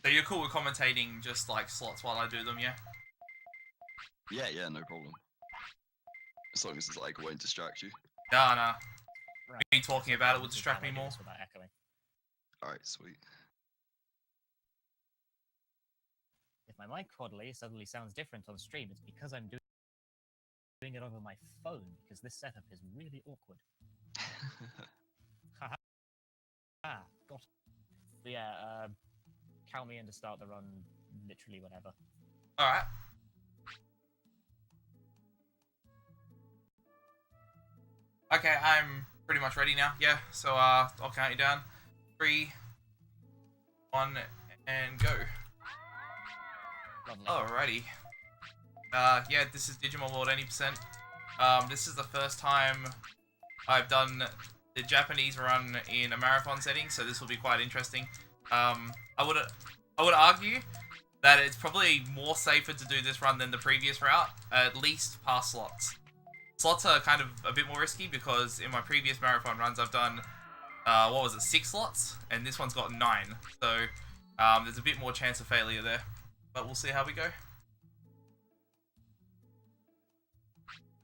So you're cool with commentating just like slots while I do them, yeah? Yeah, no problem. As long as it's like won't distract you. Nah. Right. Me talking about it would distract me more. Without echoing. Alright, sweet. If my mic quality suddenly sounds different on stream, it's because I'm doing it over my phone, because this setup is really awkward. Haha. Got it. But yeah, count me in to start the run literally whenever. Alright. Okay, I'm pretty much ready now. Yeah, so I'll count you down. 3, 1, and go. Lovely. Alrighty. Yeah, this is Digimon World 80%. This is the first time I've done the Japanese run in a marathon setting, so this will be quite interesting. I would argue that it's probably more safer to do this run than the previous route, at least past slots. Slots are kind of a bit more risky because in my previous marathon runs I've done, 6 slots, and this one's got 9. So there's a bit more chance of failure there, but we'll see how we go.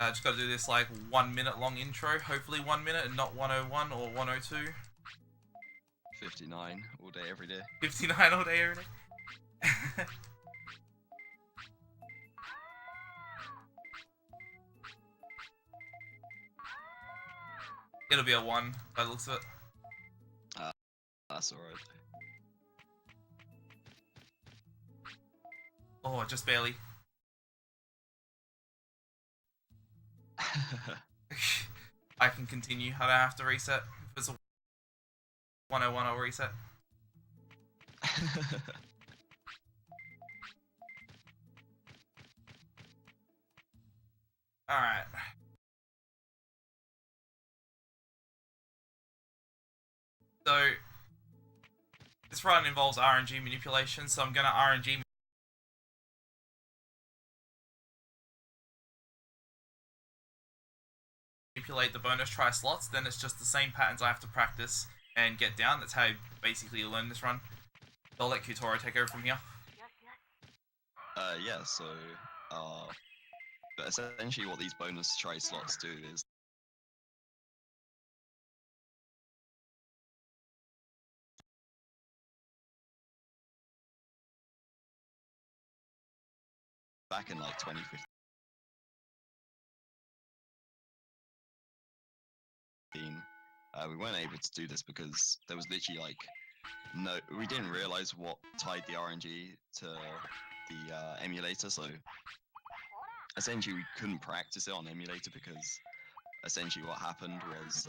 Just got to do this like 1 minute long intro, hopefully 1 minute and not 101 or 102. 59 all day, every day. 59 all day, every day. It'll be a 1 by the looks of it. That's alright. Oh, just barely. I can continue. I don't have to reset. If it's a 101, I'll reset. Alright. So, this run involves RNG manipulation, so I'm going to RNG manipulate the bonus try slots, then it's just the same patterns I have to practice and get down. That's how basically you learn this run. So I'll let Kutoro take over from here. Yeah, so, but essentially what these bonus try slots do is back in like 2015, we weren't able to do this because there was literally like we didn't realize what tied the RNG to the emulator, so essentially we couldn't practice it on emulator because essentially what happened was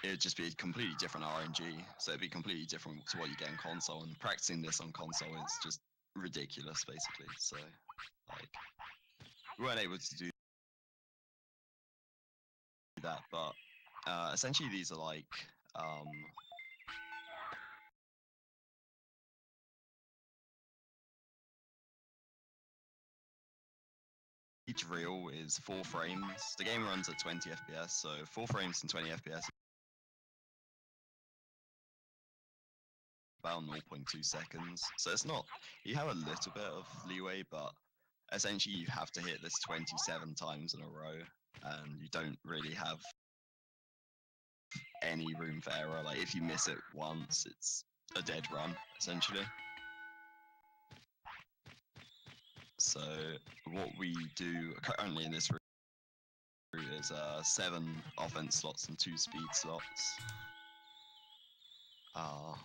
it would just be a completely different RNG, so it'd be completely different to what you get in console, and practicing this on console is just ridiculous basically, so like we weren't able to do that, but essentially these are like each reel is 4 frames. The game runs at 20 FPS, so 4 frames and 20 FPS about 0.2 seconds. So it's not, you have a little bit of leeway, but essentially you have to hit this 27 times in a row, and you don't really have any room for error. Like if you miss it once, it's a dead run, essentially. So what we do currently in this route is 7 offense slots and 2 speed slots. I'm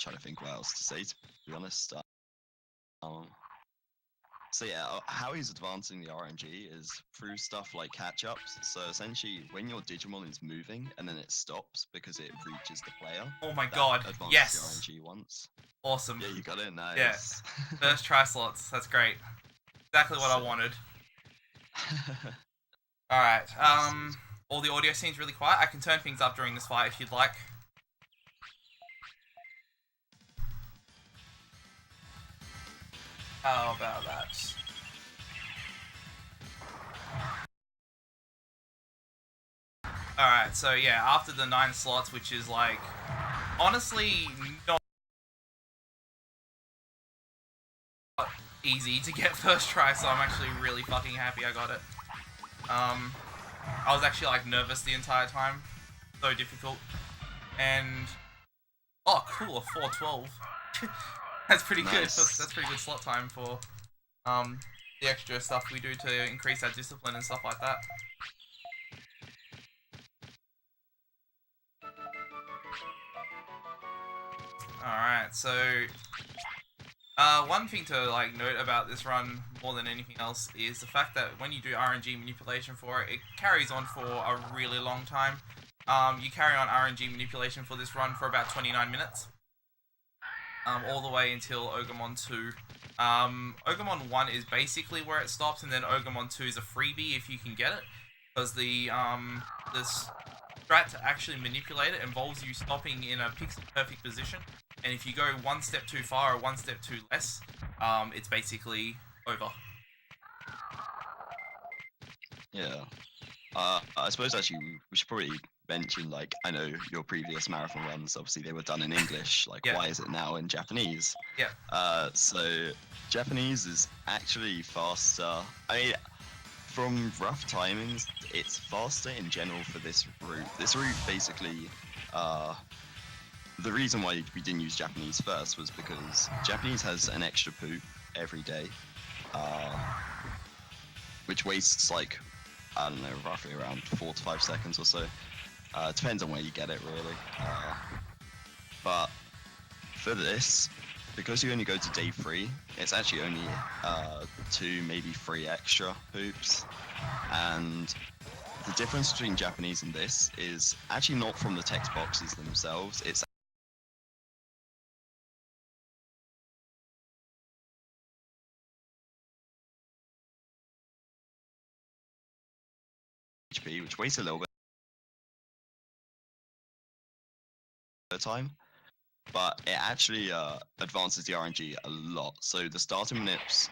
trying to think what else to say, to be honest. So yeah, how he's advancing the RNG is through stuff like catch-ups. So essentially, when your Digimon is moving and then it stops because it reaches the player. Oh my god, advances yes! the RNG once. Awesome. Yeah, you got it, nice. Yes. First try slots, that's great. Exactly what I wanted. Alright, all the audio seems really quiet. I can turn things up during this fight if you'd like. How about that? Alright, so yeah, after the 9 slots, which is like, honestly, not easy to get first try, so I'm actually really fucking happy I got it. I was actually like nervous the entire time. So difficult. And, oh cool, a 412. That's pretty good. That's pretty good slot time for the extra stuff we do to increase our discipline and stuff like that. Alright, so one thing to like note about this run more than anything else is the fact that when you do RNG manipulation for it, it carries on for a really long time. You carry on RNG manipulation for this run for about 29 minutes. All the way until Ogremon 2. Ogremon 1 is basically where it stops, and then Ogremon 2 is a freebie if you can get it. Because the strat to actually manipulate it involves you stopping in a pixel perfect position, and if you go one step too far or one step too less, it's basically over. Yeah. I suppose actually we should probably mention, like, I know your previous marathon runs, obviously they were done in English, like Yeah. why is it now in Japanese? Yeah. So Japanese is actually faster. I mean, from rough timings, it's faster in general for this route. This route basically, the reason why we didn't use Japanese first was because Japanese has an extra poop every day, which wastes like, I don't know, roughly around 4 to 5 seconds or so. Depends on where you get it, really. But for this, because you only go to day 3, it's actually only 2, maybe 3 extra poops. And the difference between Japanese and this is actually not from the text boxes themselves, it's HP, which wastes a little bit of time, but it actually advances the RNG a lot. So the starter manips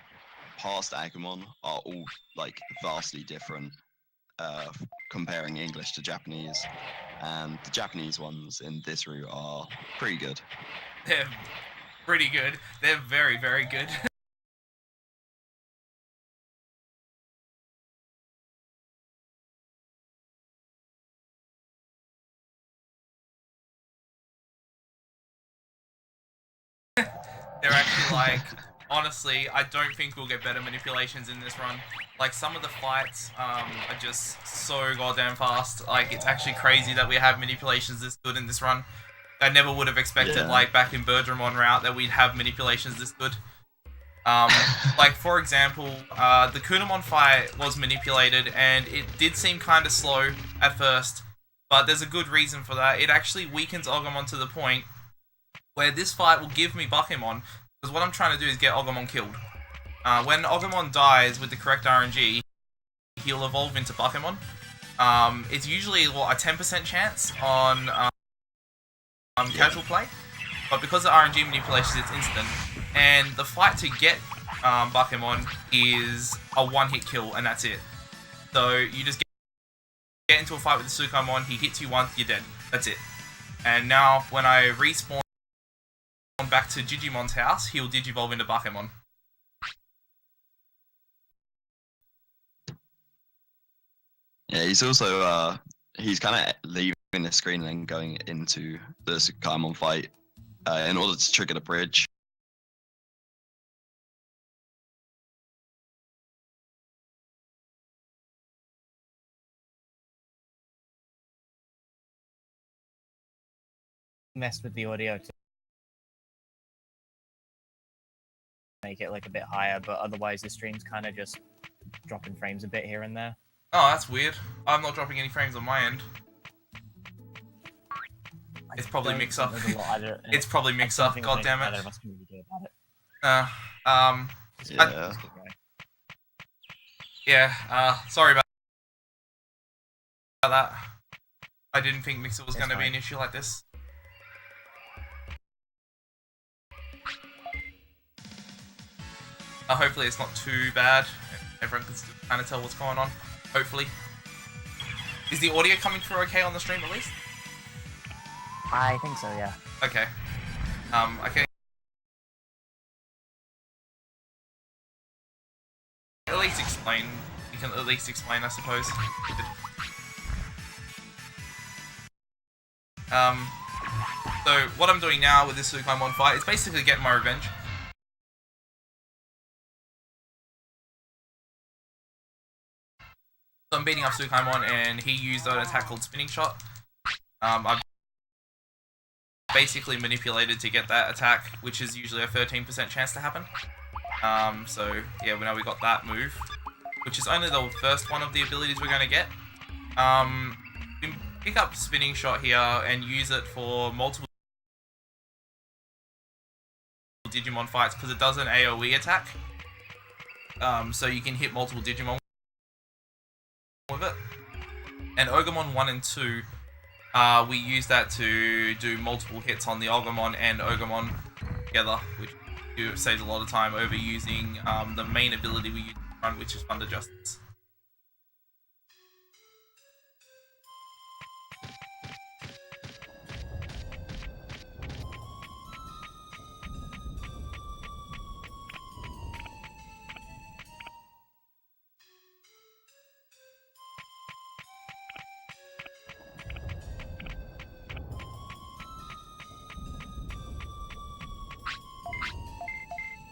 past Agumon are all like vastly different, comparing English to Japanese, and the Japanese ones in this route are pretty good. They're pretty good. They're very, very good. They're actually like, honestly, I don't think we'll get better manipulations in this run. Like, some of the fights are just so goddamn fast. Like, it's actually crazy that we have manipulations this good in this run. I never would have expected, like, back in Birdramon route, that we'd have manipulations this good. Like, for example, the Kunamon fight was manipulated, and it did seem kind of slow at first, but there's a good reason for that. It actually weakens Agumon to the point where this fight will give me Bakemon, because what I'm trying to do is get Agumon killed. When Agumon dies with the correct RNG, he'll evolve into Bakemon. It's usually, what, a 10% chance on casual play, but because of RNG manipulations, it's instant. And the fight to get Bakemon is a one-hit kill, and that's it. So you just get into a fight with the Sukamon, he hits you once, you're dead. That's it. And now, when I respawn back to Digimon's house, he'll Digivolve into Bakemon. Yeah, he's also he's kind of leaving the screen and then going into the Sukamon fight in order to trigger the bridge. Messed with the audio to make it like a bit higher, but otherwise the stream's kind of just dropping frames a bit here and there. Oh, that's weird. I'm not dropping any frames on my end. It's probably mix-up. It's probably mix-up, god damn it. Yeah, sorry about that. I didn't think Mixer was going to be an issue like this. Hopefully it's not too bad. Everyone can still kind of tell what's going on. Hopefully. Is the audio coming through okay on the stream at least? I think so, yeah. Okay. Okay. At least explain. You can at least explain, I suppose. So what I'm doing now with this Sukaimon fight is basically getting my revenge. So I'm beating up Sukaimon and he used an attack called Spinning Shot. I've basically manipulated to get that attack, which is usually a 13% chance to happen. So yeah, now we got that move, which is only the first one of the abilities we're going to get. We pick up Spinning Shot here and use it for multiple Digimon fights because it does an AoE attack. So you can hit multiple Digimon with it. And Ogremon 1 and 2, we use that to do multiple hits on the Ogremon and Ogremon together, which saves a lot of time over using the main ability we use to run, which is Thunder Justice.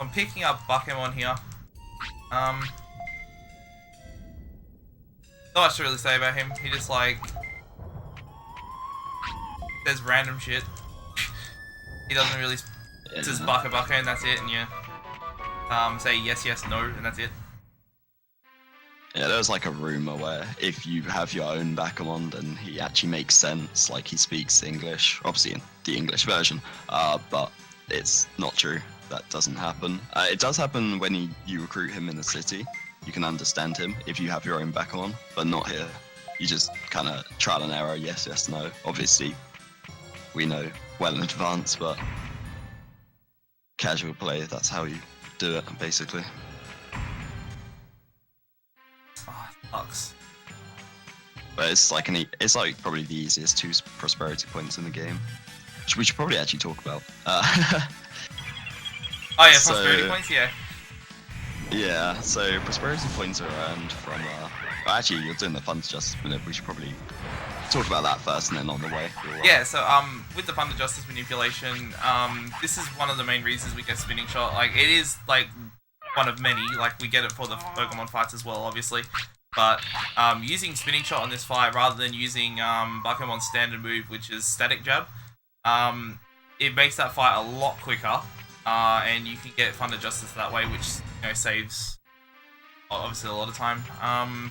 I'm picking up Bakemon here. Not much to really say about him. He just like says random shit. He doesn't really. It says Baka Baka and that's it, and you say yes, yes, no, and that's it. Yeah, there was like a rumor where if you have your own Bakamon, then he actually makes sense. Like he speaks English, obviously in the English version, but it's not true. That doesn't happen. It does happen when you recruit him in the city. You can understand him if you have your own Bakamon, but not here. You just kind of trial and error, yes, yes, no. Obviously, we know well in advance, but casual play, that's how you do it, basically. Oh, it sucks. But it's like probably the easiest 2 prosperity points in the game, which we should probably actually talk about. Oh yeah, prosperity points, yeah. Yeah, so prosperity points are earned from. Well, actually, you're doing the Thunder Justice manip. We should probably talk about that first, and then on the way. Yeah, so with the Thunder Justice manipulation, this is one of the main reasons we get Spinning Shot. Like, it is like one of many. Like, we get it for the Pokemon fights as well, obviously. But using Spinning Shot on this fight rather than using Bakemon's standard move, which is Static Jab, it makes that fight a lot quicker. And you can get Thunder Justice that way, which saves obviously a lot of time. And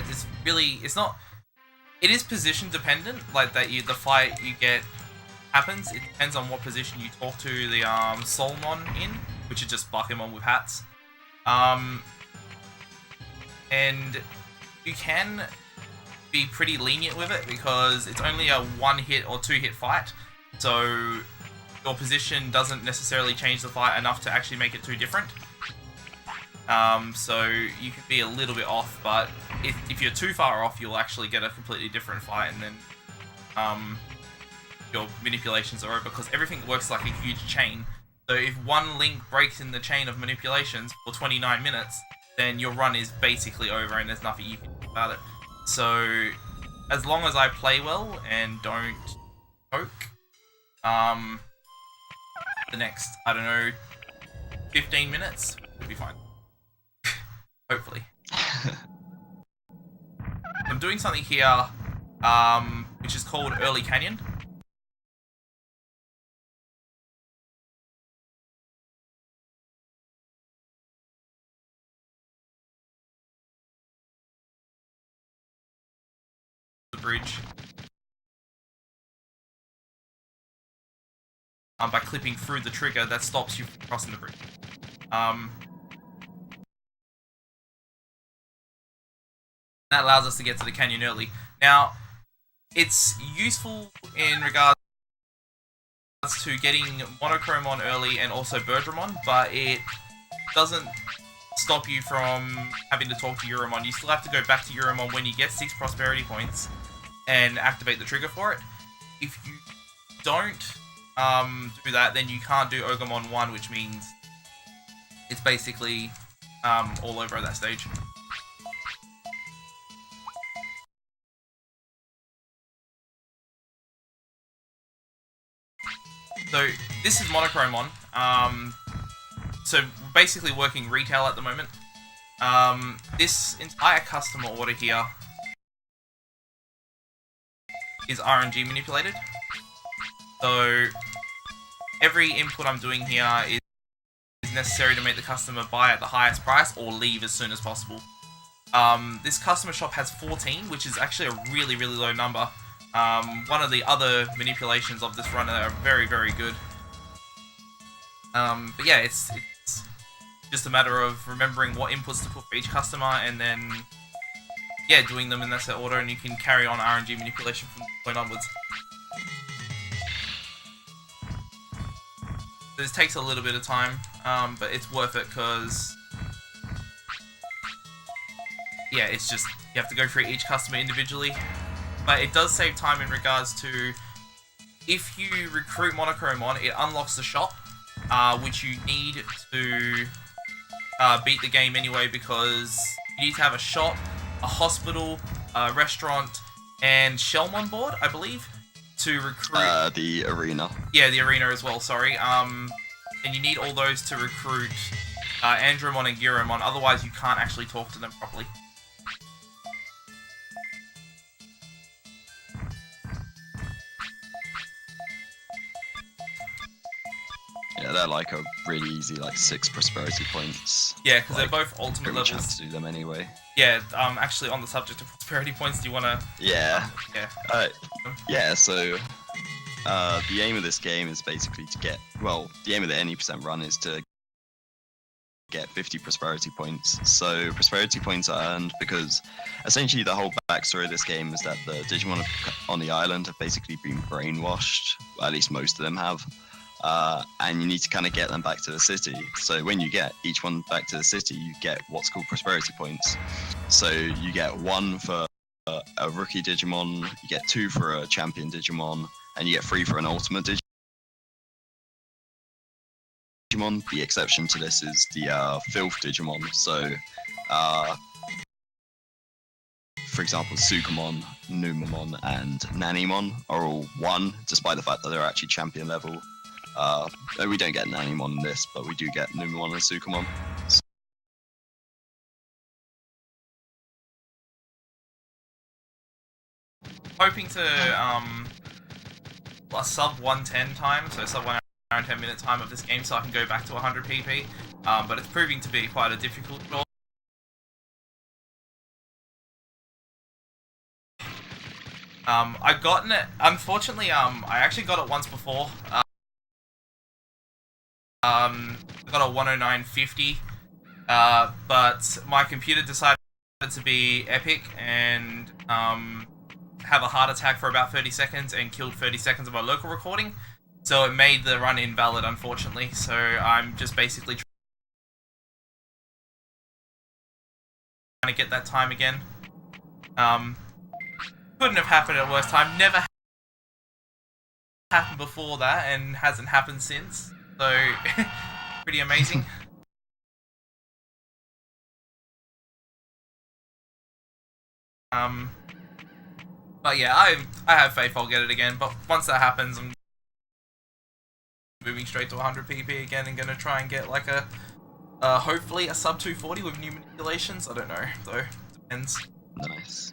it's really, it is position dependent. Like that, the fight you get happens. It depends on what position you talk to the Soulmon in, which is just Bakemon with hats. And you can be pretty lenient with it because it's only a 1-hit or 2-hit fight, so your position doesn't necessarily change the fight enough to actually make it too different. So you can be a little bit off, but if you're too far off, you'll actually get a completely different fight, and then your manipulations are over, because everything works like a huge chain. So if one link breaks in the chain of manipulations for 29 minutes, then your run is basically over and there's nothing you can do about it. So as long as I play well and don't choke, the next, I don't know, 15 minutes would be fine. Hopefully. I'm doing something here, which is called Early Canyon. The bridge. By clipping through the trigger that stops you from crossing the bridge. That allows us to get to the canyon early. Now, it's useful in regards to getting Monochromon early and also Birdramon, but it doesn't stop you from having to talk to Euromon. You still have to go back to Euromon when you get 6 prosperity points and activate the trigger for it. If you don't do that, then you can't do Ogremon 1, which means it's basically all over at that stage. So this is Monochromon. So we're basically working retail at the moment. This entire customer order here is RNG manipulated. So every input I'm doing here is necessary to make the customer buy at the highest price or leave as soon as possible. This customer shop has 14, which is actually a really, really low number. One of the other manipulations of this runner are very, very good. But yeah, it's just a matter of remembering what inputs to put for each customer and then, yeah, doing them in that set order, and you can carry on RNG manipulation from this point onwards. This takes a little bit of time, but it's worth it because, yeah, it's just, you have to go through each customer individually. But it does save time in regards to, if you recruit Monochromon, it unlocks the shop, which you need to beat the game anyway, because you need to have a shop, a hospital, a restaurant, and Shellmon board, I believe, to recruit... the arena. Yeah, the arena as well, sorry. And you need all those to recruit Andromon and Giromon, otherwise you can't actually talk to them properly. Yeah, they're like a really easy, like 6 prosperity points. Yeah, because like, they're both ultimate pretty much levels. have to do them anyway. Yeah, actually on the subject of prosperity points, do you want to... Yeah. Yeah. Yeah, so the aim of this game is basically to get, well, the aim of the any percent run is to get 50 prosperity points. So prosperity points are earned because essentially the whole backstory of this game is that the Digimon on the island have basically been brainwashed, well, at least most of them have. And you need to kind of get them back to the city. So when you get each one back to the city, you get what's called prosperity points. So you get 1 for a rookie Digimon, you get 2 for a champion Digimon, and you get 3 for an ultimate Digimon. The exception to this is the filth Digimon. So, for example, Sukamon, Numamon, and Nanimon are all 1, despite the fact that they're actually champion level. We don't get Nanimon in this, but we do get Numamon and Sukamon. Hoping to a sub 110 time, so sub 1 hour and 10 minute time of this game, so I can go back to 100 PP. But it's proving to be quite a difficult job. I've gotten it. Unfortunately, I actually got it once before. I got a 109.50, but my computer decided to be epic and have a heart attack for about 30 seconds and killed 30 seconds of my local recording. So it made the run invalid, unfortunately. So I'm just basically trying to get that time again. Couldn't have happened at a worse time. Never happened before that and hasn't happened since. So, pretty amazing. But yeah, I have faith I'll get it again. But once that happens, I'm moving straight to 100 PP again and gonna try and get like a, hopefully a sub 240 with new manipulations. I don't know, though. Depends. Nice.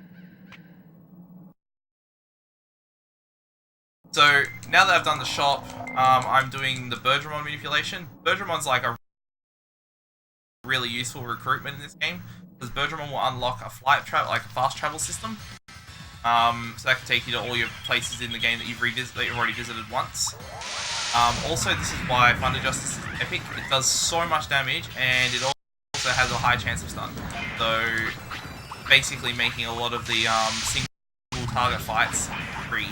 So, now that I've done the shop, I'm doing the Birdramon manipulation. Birdramon's like a really useful recruitment in this game, because Birdramon will unlock a like a fast travel system. So that can take you to all your places in the game that you've already visited once. Also, this is why Thunder Justice is epic. It does so much damage, and it also has a high chance of stun. So, basically making a lot of the single target fights free.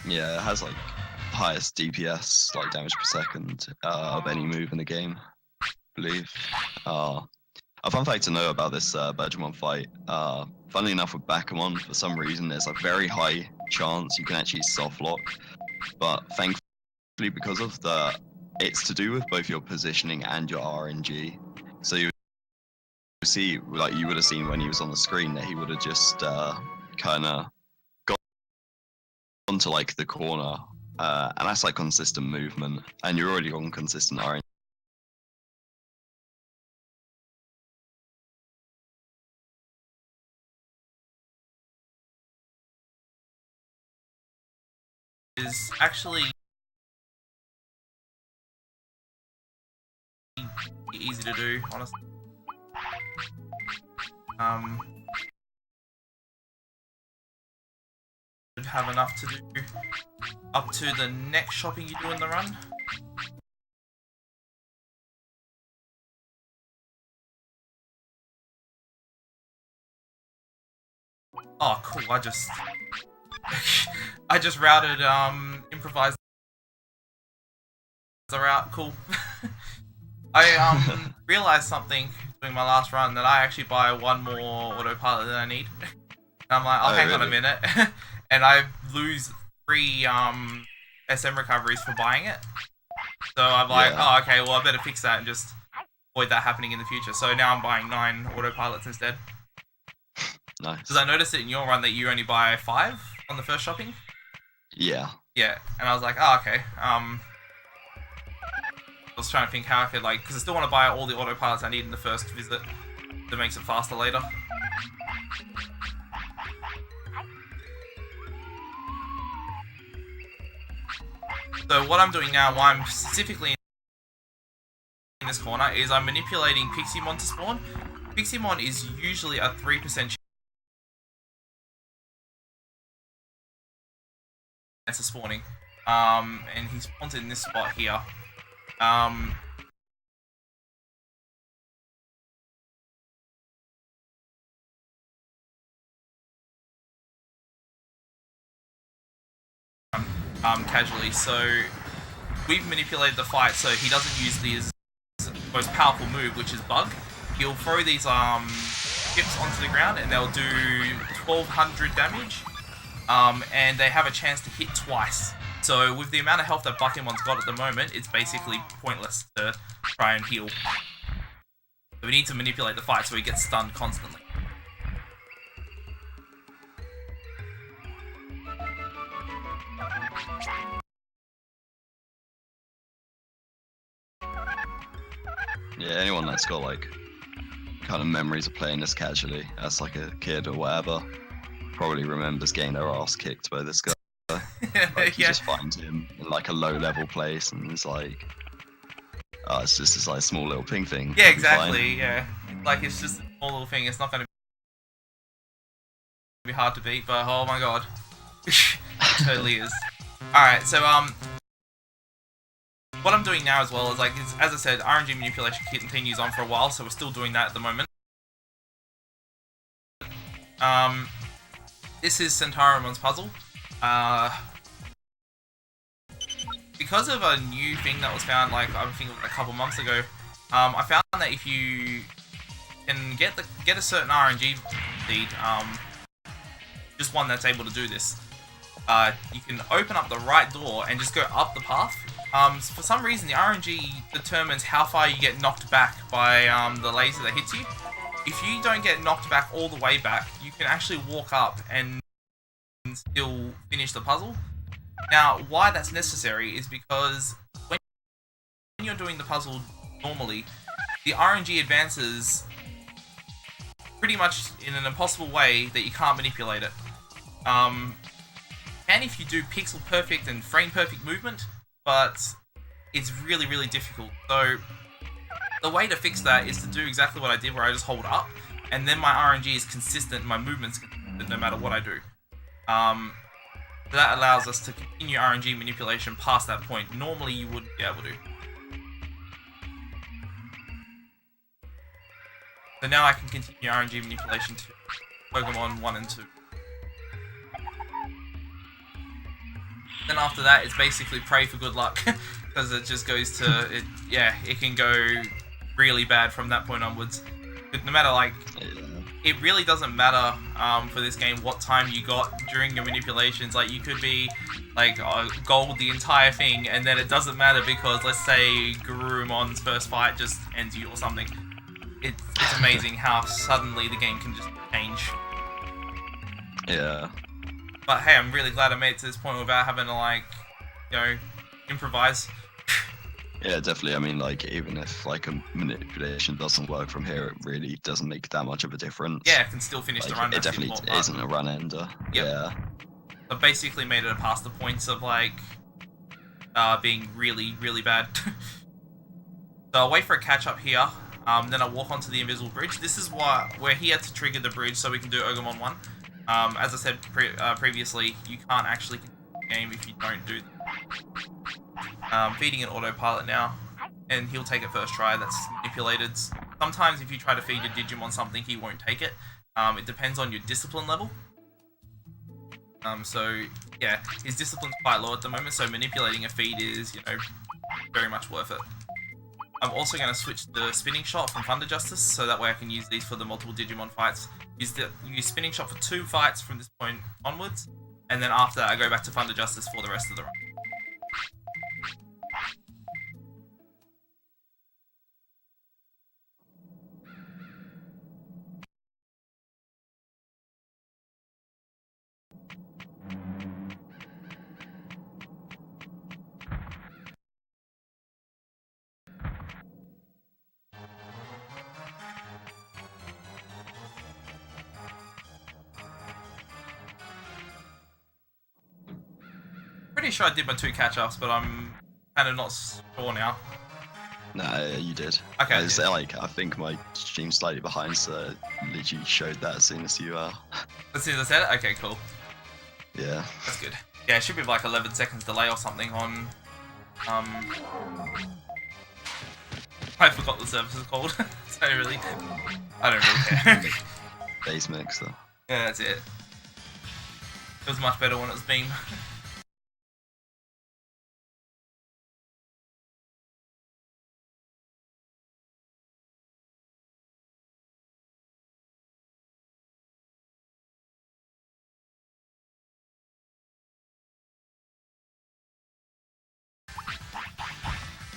Yeah, it has like highest DPS, like damage per second, of any move in the game. believe. A fun fact to know about this Digimon fight, funnily enough with Bakumon, for some reason there's a very high chance you can actually soft lock, but thankfully because of it's to do with both your positioning and your RNG, so you see, like you would have seen when he was on the screen, that he would have just kind of gone to like the corner, and that's like consistent movement, and you're already on consistent RNG. Is actually easy to do, honestly. Should have enough to do up to the next shopping you do in the run. Oh, cool! I just routed improvised the route. Cool. I realized something doing my last run, that I actually buy one more autopilot than I need. And I'm like, oh, hang on a minute, and I lose 3 SM recoveries for buying it. So I'm like, oh, okay, well I better fix that and just avoid that happening in the future. So now I'm buying 9 autopilots instead. Nice. Because I noticed it in your run that you only buy 5 on the first shopping. Yeah. Yeah, and I was like, oh, okay. I was trying to think how I could, like, because I still want to buy all the autopilots I need in the first visit that makes it faster later. So what I'm doing now, why I'm specifically in this corner, is I'm manipulating Piximon to spawn. Piximon is usually a 3% chance of spawning. And he spawns in this spot here. Casually, so we've manipulated the fight so he doesn't use his most powerful move, which is Bug. He'll throw these chips onto the ground and they'll do 1200 damage, and they have a chance to hit twice. So with the amount of health that Bakumon's got at the moment, it's basically pointless to try and heal. So we need to manipulate the fight so he gets stunned constantly. Yeah, anyone that's got like kind of memories of playing this casually as like a kid or whatever probably remembers getting their ass kicked by this guy. Like, you just find him in like a low level place and it's like, oh, it's just this like small little ping thing. Yeah, exactly, yeah. Like, it's just a small little thing, it's not going to be hard to beat, but oh my god. It totally is. Alright, so what I'm doing now as well is, like, as I said, RNG manipulation continues on for a while, so we're still doing that at the moment. This is Centauromon's puzzle. Because of a new thing that was found, like, I think it was a couple months ago, I found that if you can get a certain RNG feed, just one that's able to do this, you can open up the right door and just go up the path. For some reason, the RNG determines how far you get knocked back by the laser that hits you. If you don't get knocked back all the way back, you can actually walk up and still finish the puzzle. Now, why that's necessary is because when you're doing the puzzle normally, the RNG advances pretty much in an impossible way that you can't manipulate it. And if you do pixel perfect and frame perfect movement, but it's really, really difficult. So the way to fix that is to do exactly what I did, where I just hold up, and then my RNG is consistent, my movement's consistent no matter what I do. That allows us to continue RNG manipulation past that point. Normally you wouldn't be able to. So now I can continue RNG manipulation to Pokemon 1 and 2. Then after that, it's basically pray for good luck, because it just goes to, it can go really bad from that point onwards. But no matter like, it really doesn't matter for this game what time you got during your manipulations. Like you could be like gold the entire thing, and then it doesn't matter because let's say Gurumon's first fight just ends you or something. It's amazing how suddenly the game can just change. Yeah. But hey, I'm really glad I made it to this point without having to like, you know, improvise. Yeah, definitely. I mean, like, even if like a manipulation doesn't work from here, it really doesn't make that much of a difference. Yeah, I can still finish like, the run. It definitely isn't a run ender. Yep. Yeah. I basically made it past the points of like being really, really bad. So I'll wait for a catch up here. Then I'll walk onto the invisible bridge. This is where he had to trigger the bridge so we can do Ogremon 1. As I said previously, you can't actually continue the game if you don't do feeding an autopilot now, and he'll take it first try. That's manipulated. Sometimes if you try to feed your Digimon something, he won't take it. It depends on your discipline level. So yeah, his discipline's quite low at the moment, so manipulating a feed is, you know, very much worth it. I'm also going to switch the spinning shot from Thunder Justice, so that way I can use these for the multiple Digimon fights. Use spinning shot for 2 fights from this point onwards, and then after I go back to Thunder Justice for the rest of the run. Pretty sure I did my 2 catch-ups, but I'm kind of not sure now. Nah, you did. Okay. I think my stream's slightly behind, so it literally showed that as soon as you As soon as I said it? Okay, cool. Yeah. That's good. Yeah, it should be like 11 seconds delay or something on... I forgot the service is called. So really... I don't really care. Base mixer. Yeah, that's it. It was much better when it was Beam.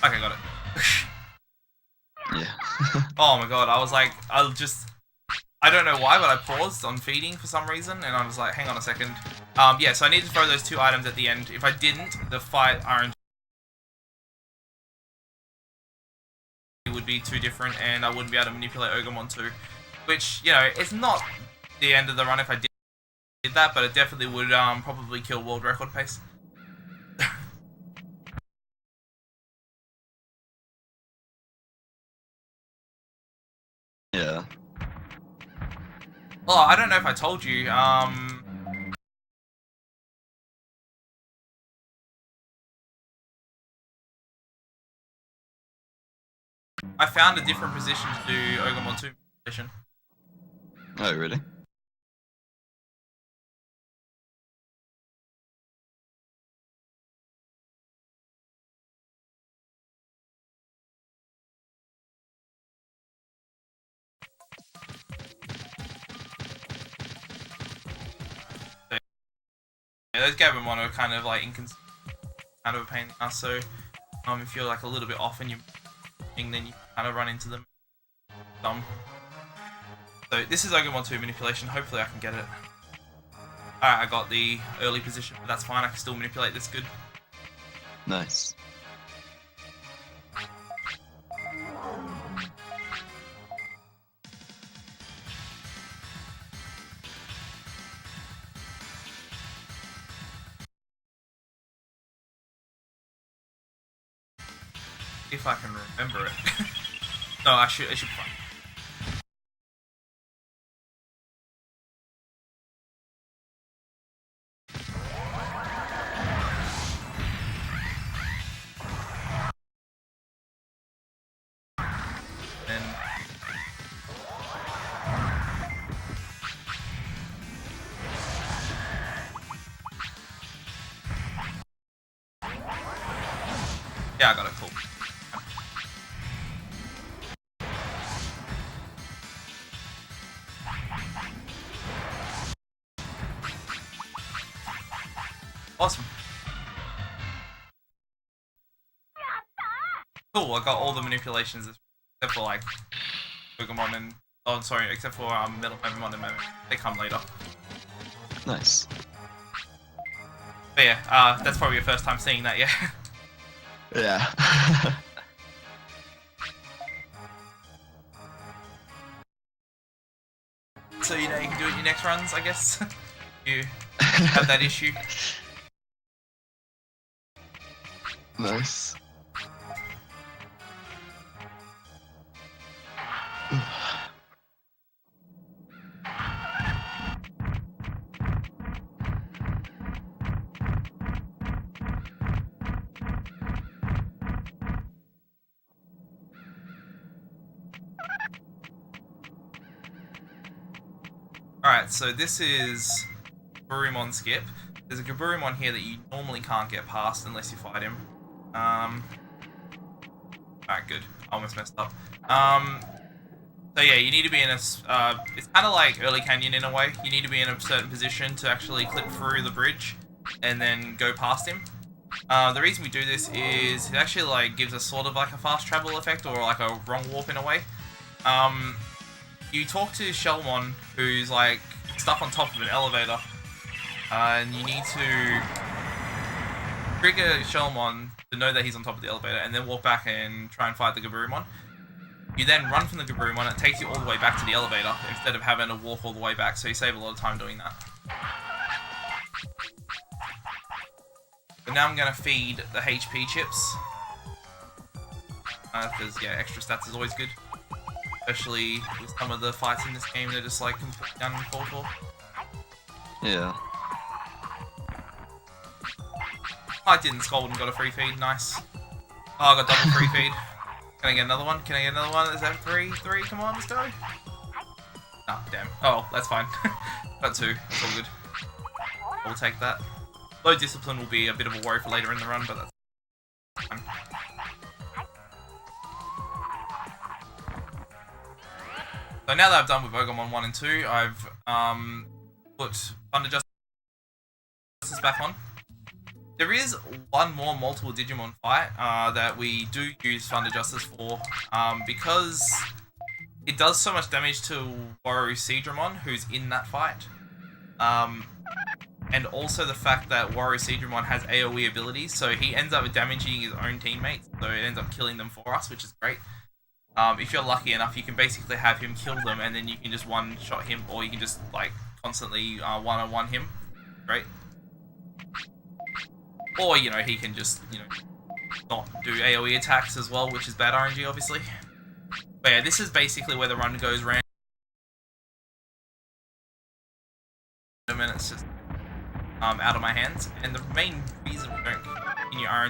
Okay, got it. Yeah. Oh my god, I was like, I don't know why, but I paused on feeding for some reason, and I was like, hang on a second. Yeah, so I need to throw those 2 items at the end. If I didn't, the fight RNG would be too different, and I wouldn't be able to manipulate Ogremon 2. Which, you know, it's not the end of the run if I did that, but it definitely would probably kill world record pace. Yeah. Oh, I don't know if I told you, I found a different position to do Ogremon 2 position. Oh, really? Yeah, those Gabumon are kind of like inconsistent, kind of a pain in the ass, so if you're like a little bit off and you're then you kind of run into them. So this is Ogremon 2 manipulation, hopefully I can get it. Alright, I got the early position, but that's fine, I can still manipulate this good. Nice. If I can remember it. No, it should be fine. Yeah, I got it, cool. Awesome. Cool, I got all the manipulations except for like Pokemon and sorry, except for Metal Pokemon and Memo. They come later. Nice. But yeah, that's probably your first time seeing that, yeah. Yeah. So you know you can do it in your next runs, I guess. You have that issue. Nice. Alright, so this is Gaburumon Skip. There's a Gaburumon here that you normally can't get past unless you fight him. Alright, good. I almost messed up. So yeah, you need to be in a... it's kind of like Early Canyon in a way. You need to be in a certain position to actually clip through the bridge and then go past him. The reason we do this is it actually like gives us sort of like a fast travel effect or like a wrong warp in a way. You talk to Shellmon, who's like stuck on top of an elevator, and you need to trigger Shellmon to know that he's on top of the elevator, and then walk back and try and fight the Gaburumon. You then run from the Gaburumon, and it takes you all the way back to the elevator instead of having to walk all the way back, so you save a lot of time doing that. But now I'm going to feed the HP chips, because yeah, extra stats is always good. Especially with some of the fights in this game, they're just like completely uncalled for. Yeah. I didn't scold and got a free feed, nice. Oh, I got double free feed. Can I get another one? Can I get another one? Is that three? Three? Come on, let's go. Ah, damn. Oh, that's fine. Got two. It's all good. We'll take that. Low discipline will be a bit of a worry for later in the run, but that's fine. So now that I've done with Pokemon 1 and 2, I've put Thunder Justice back on. There is one more multiple Digimon fight that we do use Thunder Justice for, because it does so much damage to Waru who's in that fight. And also the fact that Waru has AoE abilities, so he ends up damaging his own teammates, so it ends up killing them for us, which is great. If you're lucky enough, you can basically have him kill them, and then you can just one-shot him, or you can just, like, constantly one-on-one him. Great. Or, you know, he can just, you know, not do AoE attacks as well, which is bad RNG, obviously. But yeah, this is basically where the run goes random, and it's just out of my hands. And the main reason we don't continue RNG run.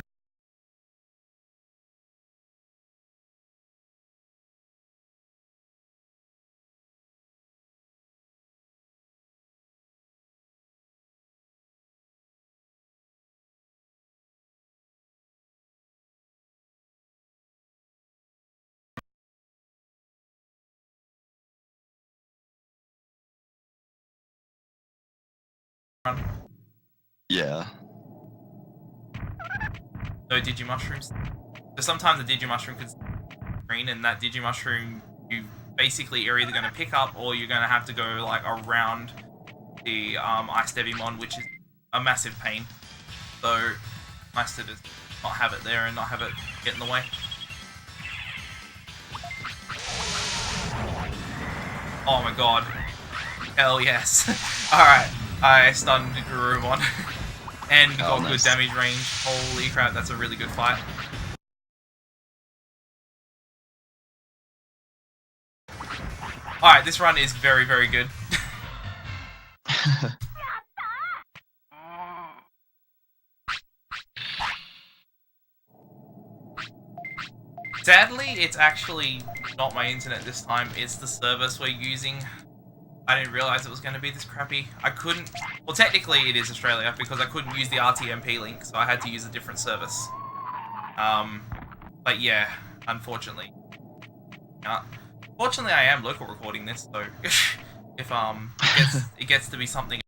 Yeah. No Digimushrooms. So sometimes the Digimushroom could green, and that Digimushroom you basically are either going to pick up or you're going to have to go like around the Ice Devimon, which is a massive pain. So nice to just not have it there and not have it get in the way. Oh my god. Hell yes. Alright, I stunned Garurumon and got nice. good damage range. Holy crap, that's a really good fight. Alright, this run is very, very good. Sadly, it's actually not my internet this time, it's the service we're using. I didn't realise it was going to be this crappy. I couldn't... Well, technically it is Australia, because I couldn't use the RTMP link, so I had to use a different service. But yeah, unfortunately. Fortunately, I am local recording this, so if it gets to be something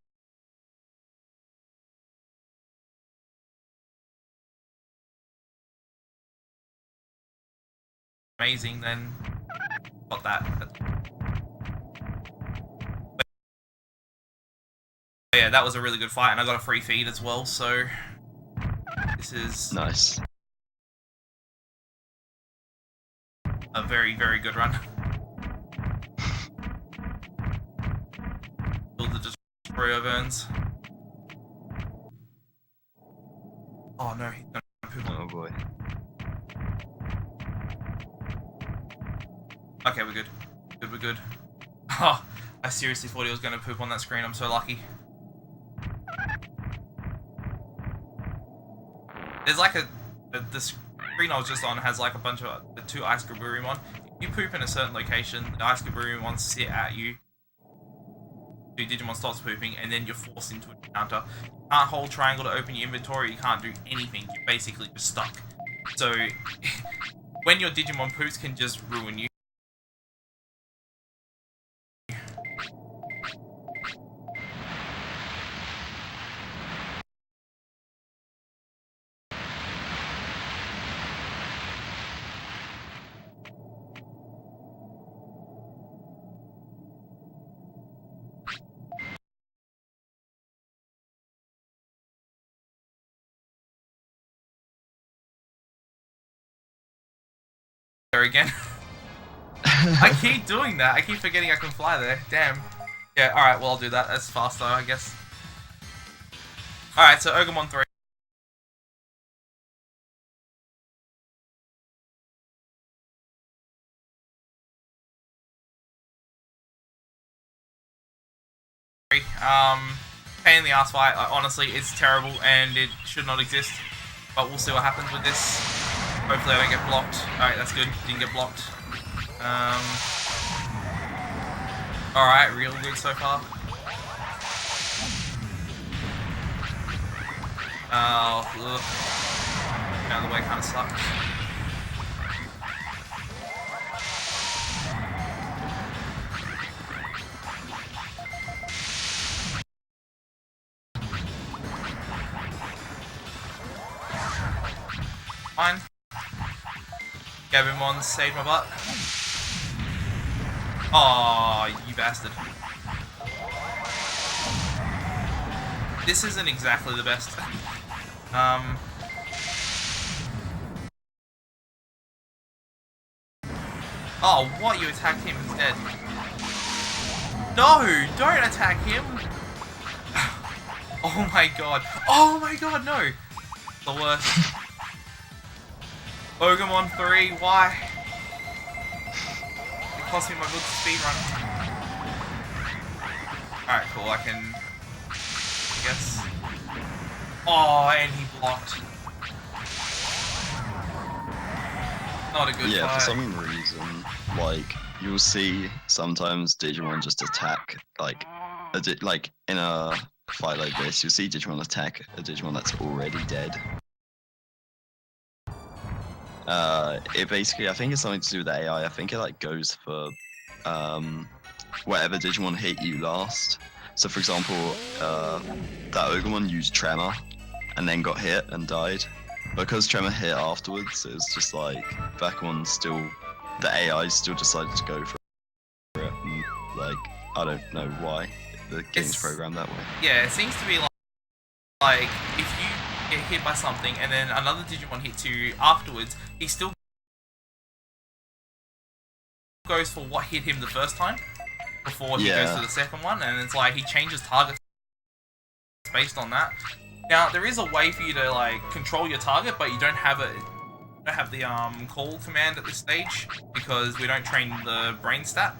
amazing, then got that. But yeah, that was a really good fight, and I got a free feed as well, so this is Nice. a very, very good run. Build the destroyer burns. Oh no, he's gonna poop on. Oh boy. Okay, we're good. We're good. Oh, I seriously thought he was gonna poop on that screen. I'm so lucky. There's like the screen I was just on has like a bunch of the 2 Ice Gaburimon. If you poop in a certain location, the Ice Gaburimon sit at you. Your Digimon stops pooping, and then you're forced into an encounter. You can't hold triangle to open your inventory. You can't do anything. You're basically just stuck. So when your Digimon poops, can just ruin you. There again. I keep doing that. I keep forgetting I can fly there. Damn. Yeah, alright, well I'll do that. That's faster, I guess. Alright, so Ogamon 3. Pain in the ass fight. Honestly, it's terrible and it should not exist. But we'll see what happens with this. Hopefully I don't get blocked. Alright, that's good. Didn't get blocked. Alright, real good so far. Oh, ugh. Out of the way kind of sucks. Fine. Gabumon saved my butt. Oh, you bastard. This isn't exactly the best. Oh, what? You attacked him instead. No! Don't attack him! Oh my god. Oh my god, no! The worst. Ogamon 3, why? It cost me my good speed run. Alright, cool, I can... I guess. Oh, and he blocked. Not a good Yeah, fight. for some reason, like, you'll see sometimes Digimon just attack, like in a fight like this, you'll see Digimon attack a Digimon that's already dead. It basically, I think it's something to do with the AI. I think it like goes for whatever Digimon hit you last. So for example, that Ogamon used Tremor and then got hit and died. Because Tremor hit afterwards, it was just like Vacuumon still, the AI still decided to go for it. And, like, I don't know why the game's programmed that way. Yeah, it seems to be like if you get hit by something and then another Digimon hits you afterwards, he still goes for what hit him the first time before he goes to the second one, and it's like he changes targets based on that. Now there is a way for you to like control your target, but you don't have it. Don't have the call command at this stage because we don't train the brain stat.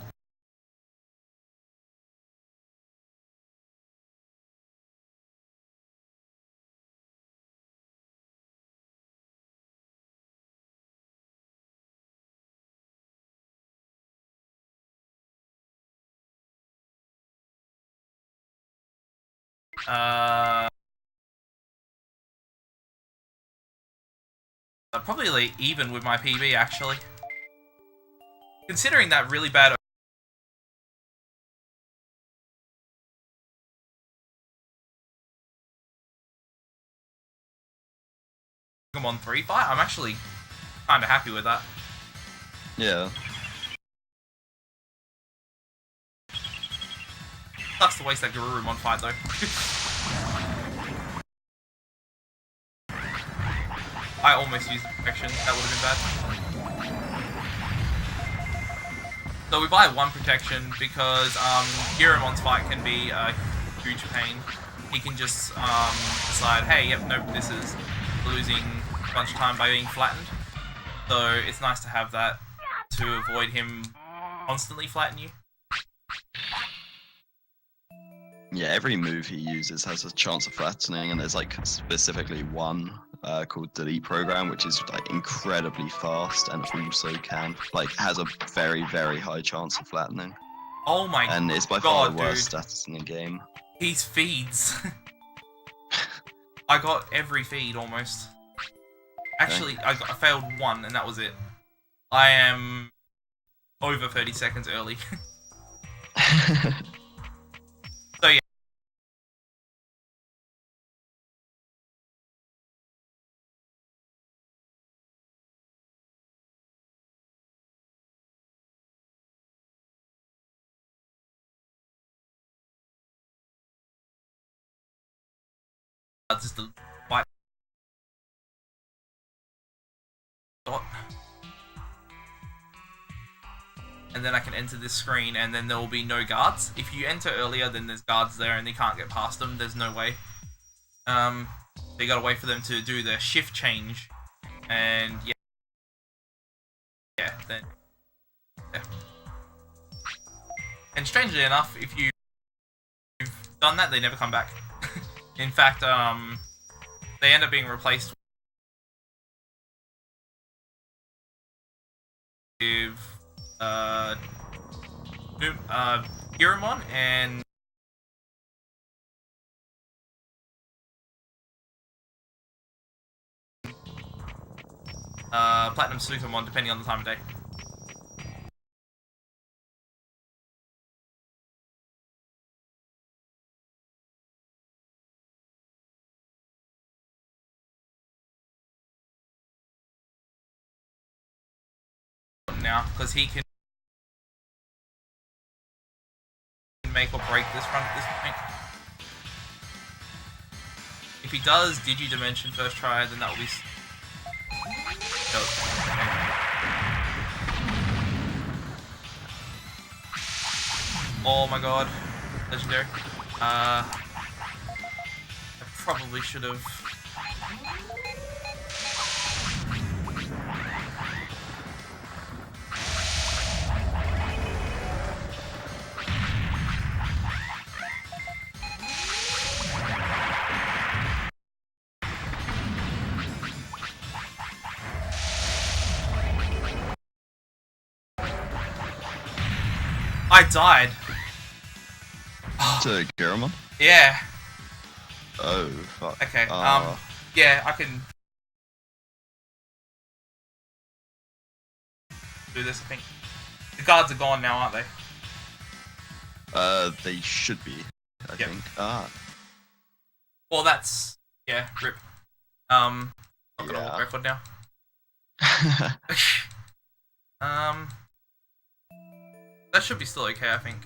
Probably like even with my PB actually. Considering that really bad Pokemon 3 fight, I'm actually kind of happy with that. Yeah. Sucks to waste that Garurumon fight though. I almost used protection, that would have been bad. So we buy one protection because Girumon's fight can be a huge pain. He can just decide, hey, yep, nope, this is losing a bunch of time by being flattened. So it's nice to have that to avoid him constantly flatten you. Yeah, every move he uses has a chance of flattening, and there's like specifically one called Delete Program, which is like incredibly fast and also has a very, very high chance of flattening. Oh my god, and it's by far the dude. worst status in the game. He's feeds. I got every feed almost. Actually, I failed one, and that was it. I am over 30 seconds early. So yeah. Just a white dot. And then I can enter this screen, and then there will be no guards. If you enter earlier, then there's guards there, and they can't get past them. There's no way. So you gotta wait for them to do the shift change, and then. And strangely enough, if you've done that, they never come back. In fact, they end up being replaced with Hiromon and Platinum Supermon, depending on the time of day. Now, because he can make or break this run at this point. If he does Digidimension first try, then that will be. Oh my god, legendary. I probably should have. I died. To Garurumon? Yeah. Oh, fuck. Okay, yeah, I can do this, I think. The guards are gone now, aren't they? They should be, I Yep. think. Well, that's... yeah, rip. Not gonna Yeah. record now. That should be still okay, I think.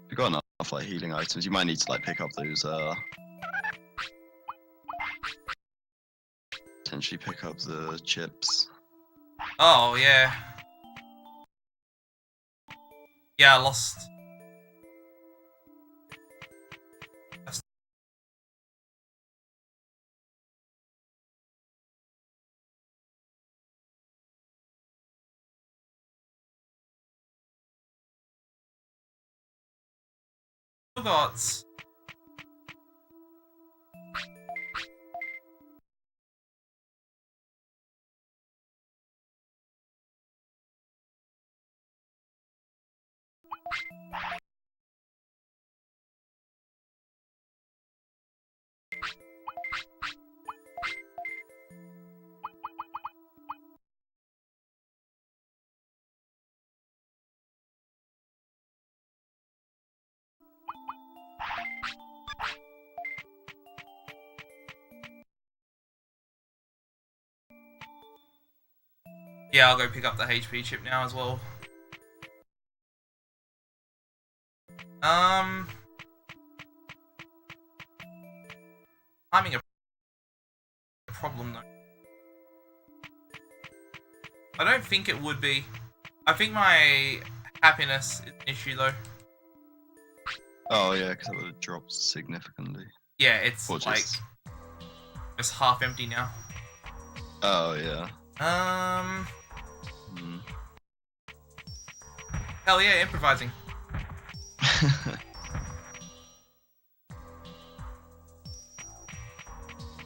You've got enough like healing items. You might need to like pick up those potentially pick up the chips. Oh, yeah. Yeah, I lost... Forgot. Yeah, I'll go pick up the HP chip now as well. Timing a problem though. I don't think it would be. I think my happiness is an issue though. Oh yeah, because it would have dropped significantly. Yeah, it's Or like just half empty now. Oh yeah. Hmm. Hell yeah, improvising.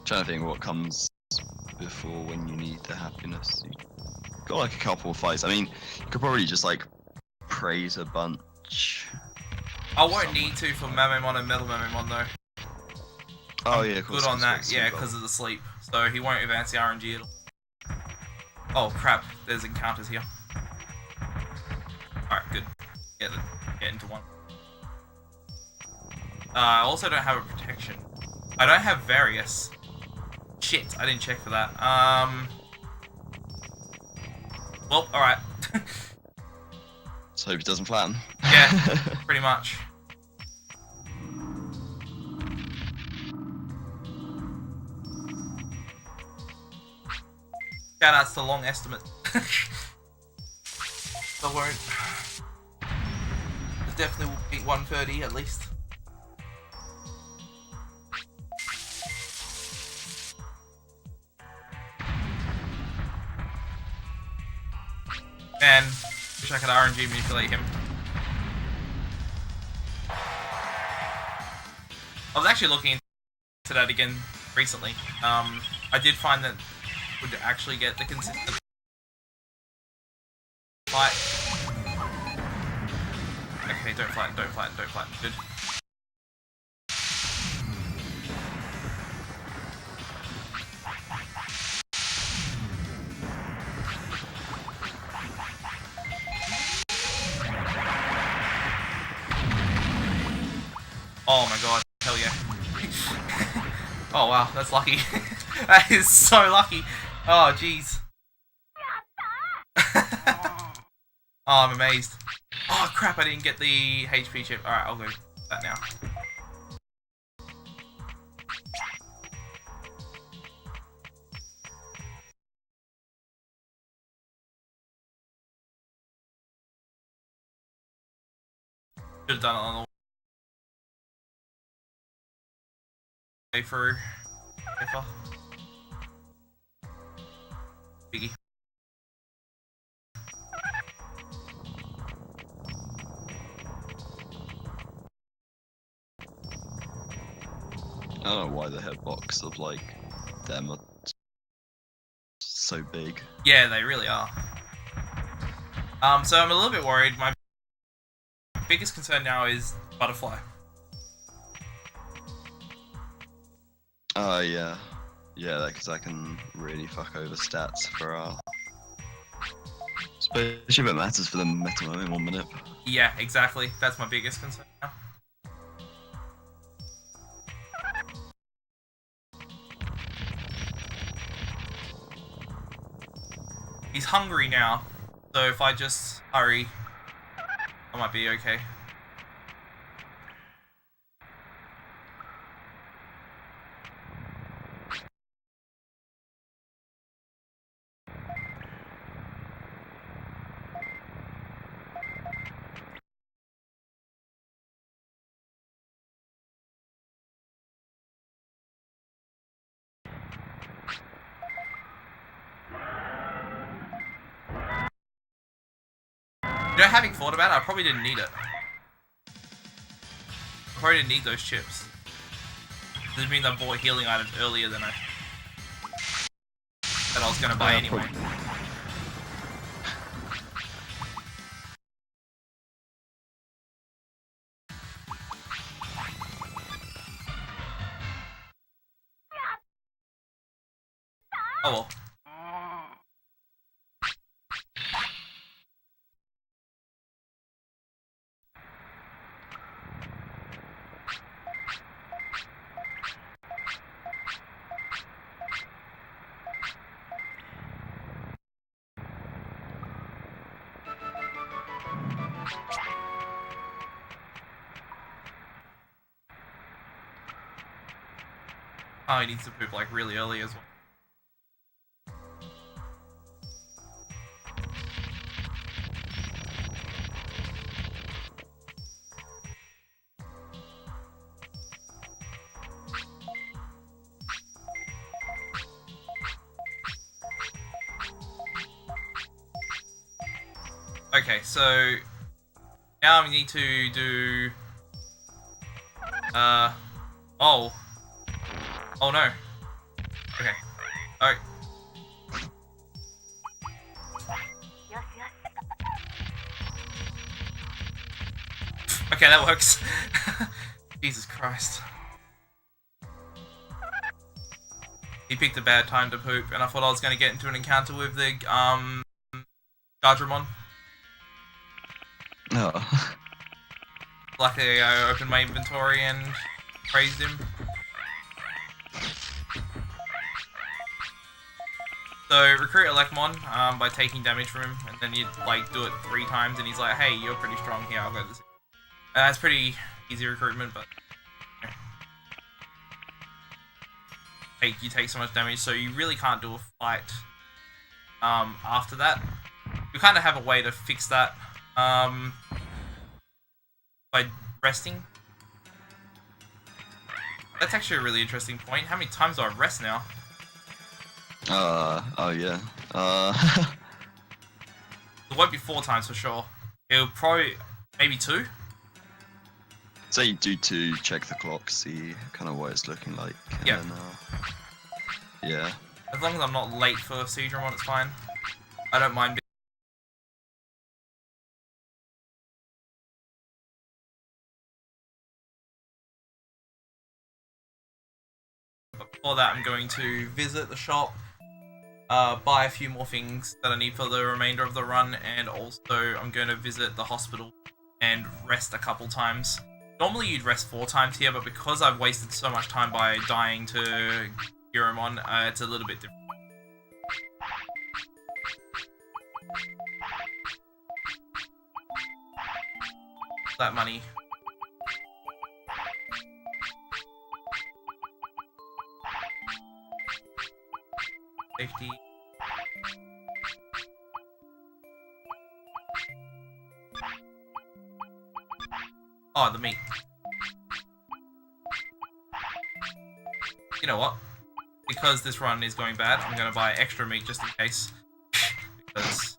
Trying to think what comes before when you need the happiness. You got like a couple of fights. I mean, you could probably just like praise a bunch. I won't need to for Mamemon and Metal Mamemon though. Oh yeah, of course. Good on that, yeah, because of the sleep. So he won't advance the RNG at all. Oh crap, there's encounters here. Alright, good. Get into one. I also don't have a protection. I don't have various. Shit, I didn't check for that. Well, alright. So hope it doesn't flatten. Yeah, pretty much. Shout outs to Long Estimate. I won't. Definitely will beat 130 at least. Man, wish I could RNG manipulate him. I was actually looking into that again recently. I did find that would actually get the consistent fight. Okay, don't flatten, don't flatten, don't flatten. Good. Oh my god, hell yeah. Oh wow, that's lucky. That is so lucky. Oh jeez. Oh, I'm amazed. Oh crap, I didn't get the HP chip. Alright, I'll go with that now. Should have done it on the way through. If Biggie. I don't know why the hitbox of like them are so big. Yeah, they really are. So I'm a little bit worried. My biggest concern now is Butterfly. Yeah. Yeah, because that can really fuck over stats for especially if it matters for the Metal in 1 minute. Yeah, exactly. That's my biggest concern now. He's hungry now, so if I just hurry, I might be okay. You know, having thought about it, I probably didn't need it. I probably didn't need those chips. This means I bought healing items earlier than I was gonna buy anyway. Oh well. Oh, he needs to poop like really early as well. Okay, so now we need to do oh no. Okay. Alright. Okay, that works. Jesus Christ. He picked a bad time to poop, and I thought I was going to get into an encounter with the Digimon. Oh. Luckily, I opened my inventory and praised him. So recruit Elecmon by taking damage from him, and then you like do it 3 times, and he's like, "Hey, you're pretty strong here. I'll go this." It's pretty easy recruitment, but you take so much damage, so you really can't do a fight after that. You kind of have a way to fix that by resting. That's actually a really interesting point. How many times do I rest now? Oh yeah. It won't be 4 times for sure. It'll probably maybe 2. So you do to check the clock, see kind of what it's looking like. And Yeah. then, yeah. As long as I'm not late for Seedramon, it's fine. I don't mind. But before that, I'm going to visit the shop, buy a few more things that I need for the remainder of the run, and also I'm going to visit the hospital and rest a couple times. Normally you'd rest 4 times here, but because I've wasted so much time by dying to Heropantsathon, it's a little bit different. That money. Safety. Oh, the meat. You know what? Because this run is going bad, I'm going to buy extra meat just in case. Because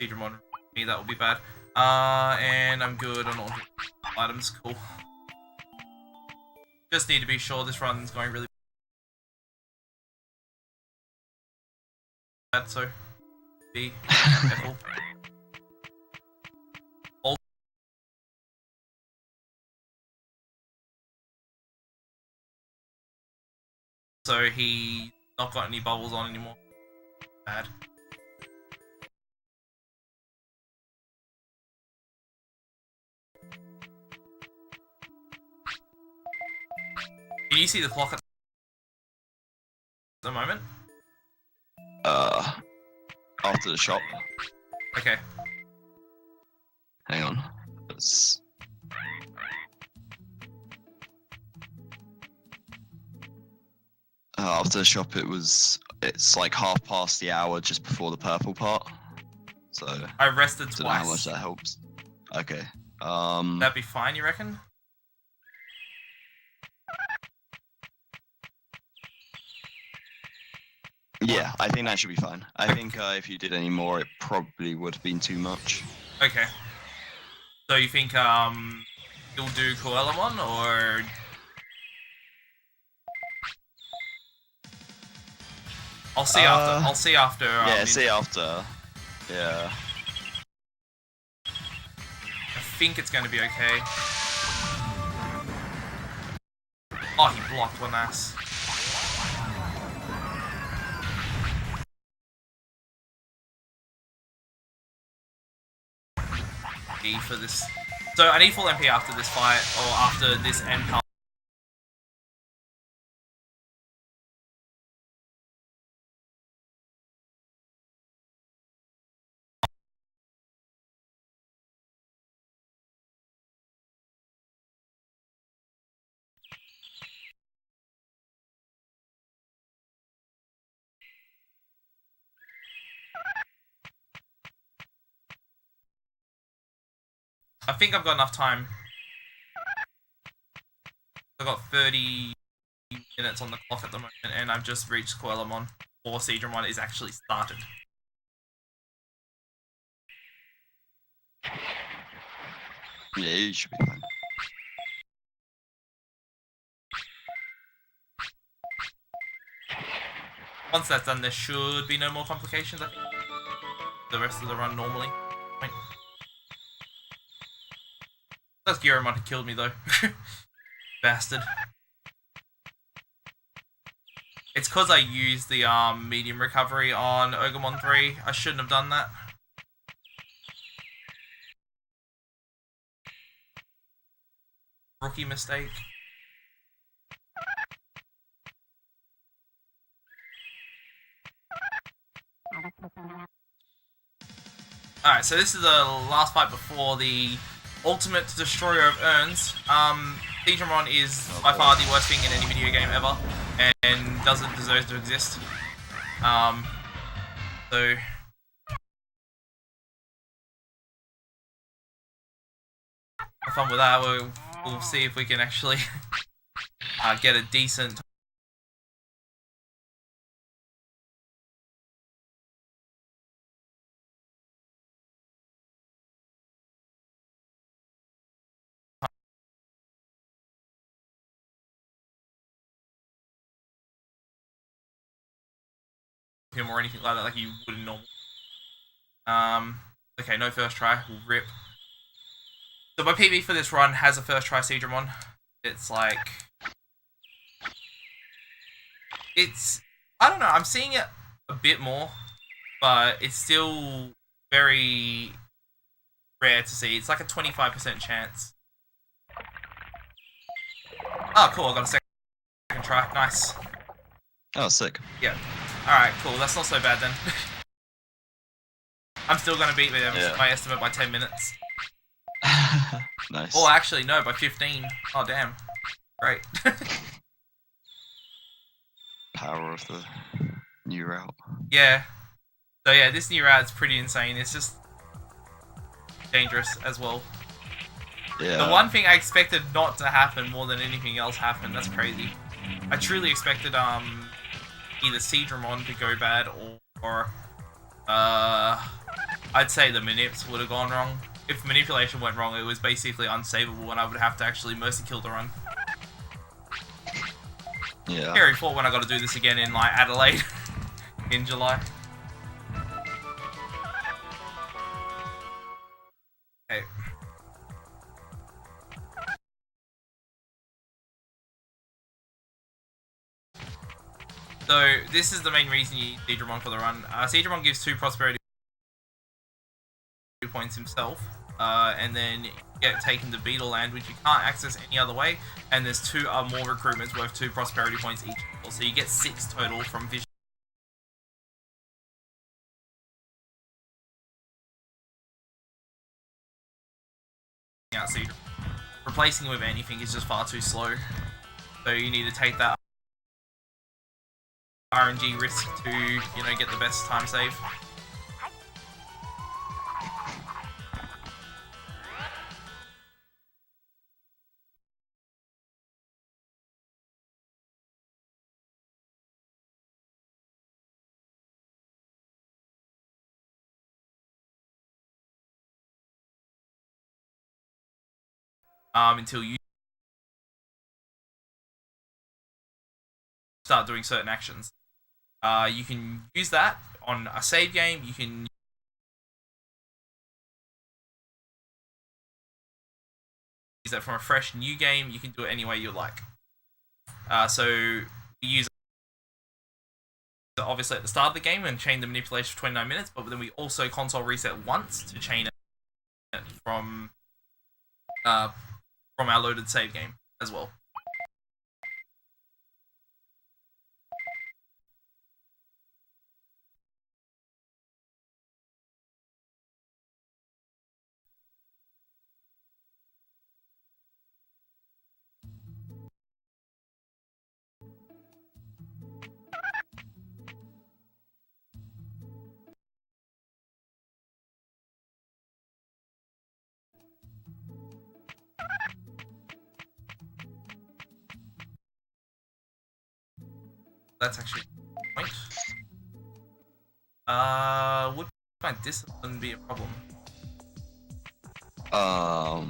Digimon me, that will be bad. And I'm good on all items. Cool. Just need to be sure this run's going really bad, so be careful. So he not got any bubbles on anymore. Bad. Can you see the clock at the moment? After the shop. Okay. Hang on. It's... after the shop, it's like half past the hour just before the purple part. So I rested don't know how much twice. that helps. Okay. That'd be fine, you reckon? Yeah, I think that should be fine. I think if you did any more, it probably would have been too much. Okay. So you think you'll do Coelamon or I'll see after. I'll see after. Yeah, see after. Yeah. I think it's going to be okay. Oh, he blocked one ass. For this. So I need full MP after this fight, or after this end I think I've got enough time. I've got 30 minutes on the clock at the moment, and I've just reached Coelamon before Seadramon is actually started. Yeah, you should be fine. Once that's done, there should be no more complications, I think. The rest of the run normally. Wait. That's Heropantsathon who killed me, though. Bastard. It's because I used the medium recovery on Ogremon 3. I shouldn't have done that. Rookie mistake. Alright, so this is the last fight before the ultimate destroyer of urns. Digimon is by far the worst thing in any video game ever, and doesn't deserve to exist. So have fun with that. We'll see if we can actually get a decent. Him or anything like that, like you would in normal. Okay, no first try. We'll rip. So my PB for this run has a first try Seadramon. It's like, I don't know. I'm seeing it a bit more, but it's still very rare to see. It's like a 25% chance. Oh, cool. I got a second try. Nice. Oh, sick. Yeah. Alright, cool. That's not so bad then. I'm still going to beat my estimate by 10 minutes. Nice. Oh, actually, no, by 15. Oh, damn. Great. Power of the new route. Yeah. So yeah, this new route's pretty insane. It's just dangerous as well. Yeah. The one thing I expected not to happen more than anything else happened. That's crazy. I truly expected either Seadramon to go bad or I'd say the manips would have gone wrong. If manipulation went wrong, it was basically unsavable and I would have to actually mercy kill the run. Yeah. Scary thought when I got to do this again in like Adelaide in July. Okay. So this is the main reason you need Seadramon for the run. Seadramon gives 2 prosperity points himself, and then you get taken to Beetle Land, which you can't access any other way, and there's 2 more recruitments worth 2 prosperity points each. So you get 6 total from Vision. Out Seadramon. Replacing him with anything is just far too slow. So you need to take that RNG risk to, you know, get the best time save. Until you start doing certain actions. You can use that on a save game. You can use that from a fresh new game. You can do it any way you like. So we use it obviously at the start of the game and chain the manipulation for 29 minutes, but then we also console reset once to chain it from our loaded save game as well. That's actually a point. Would my discipline be a problem? Not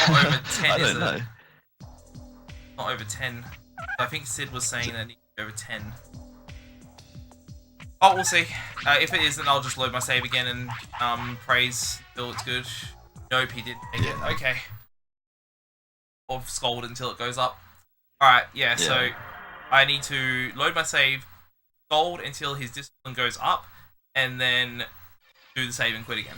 over 10, I is don't know. it? Not over 10. I think Sid was saying that it needs to be over 10. Oh, we'll see. If it is, then I'll just load my save again and praise until it's good. Nope, he didn't make it. Okay. Or scold until it goes up. Alright, yeah, so I need to load my save, scold until his discipline goes up, and then do the save and quit again.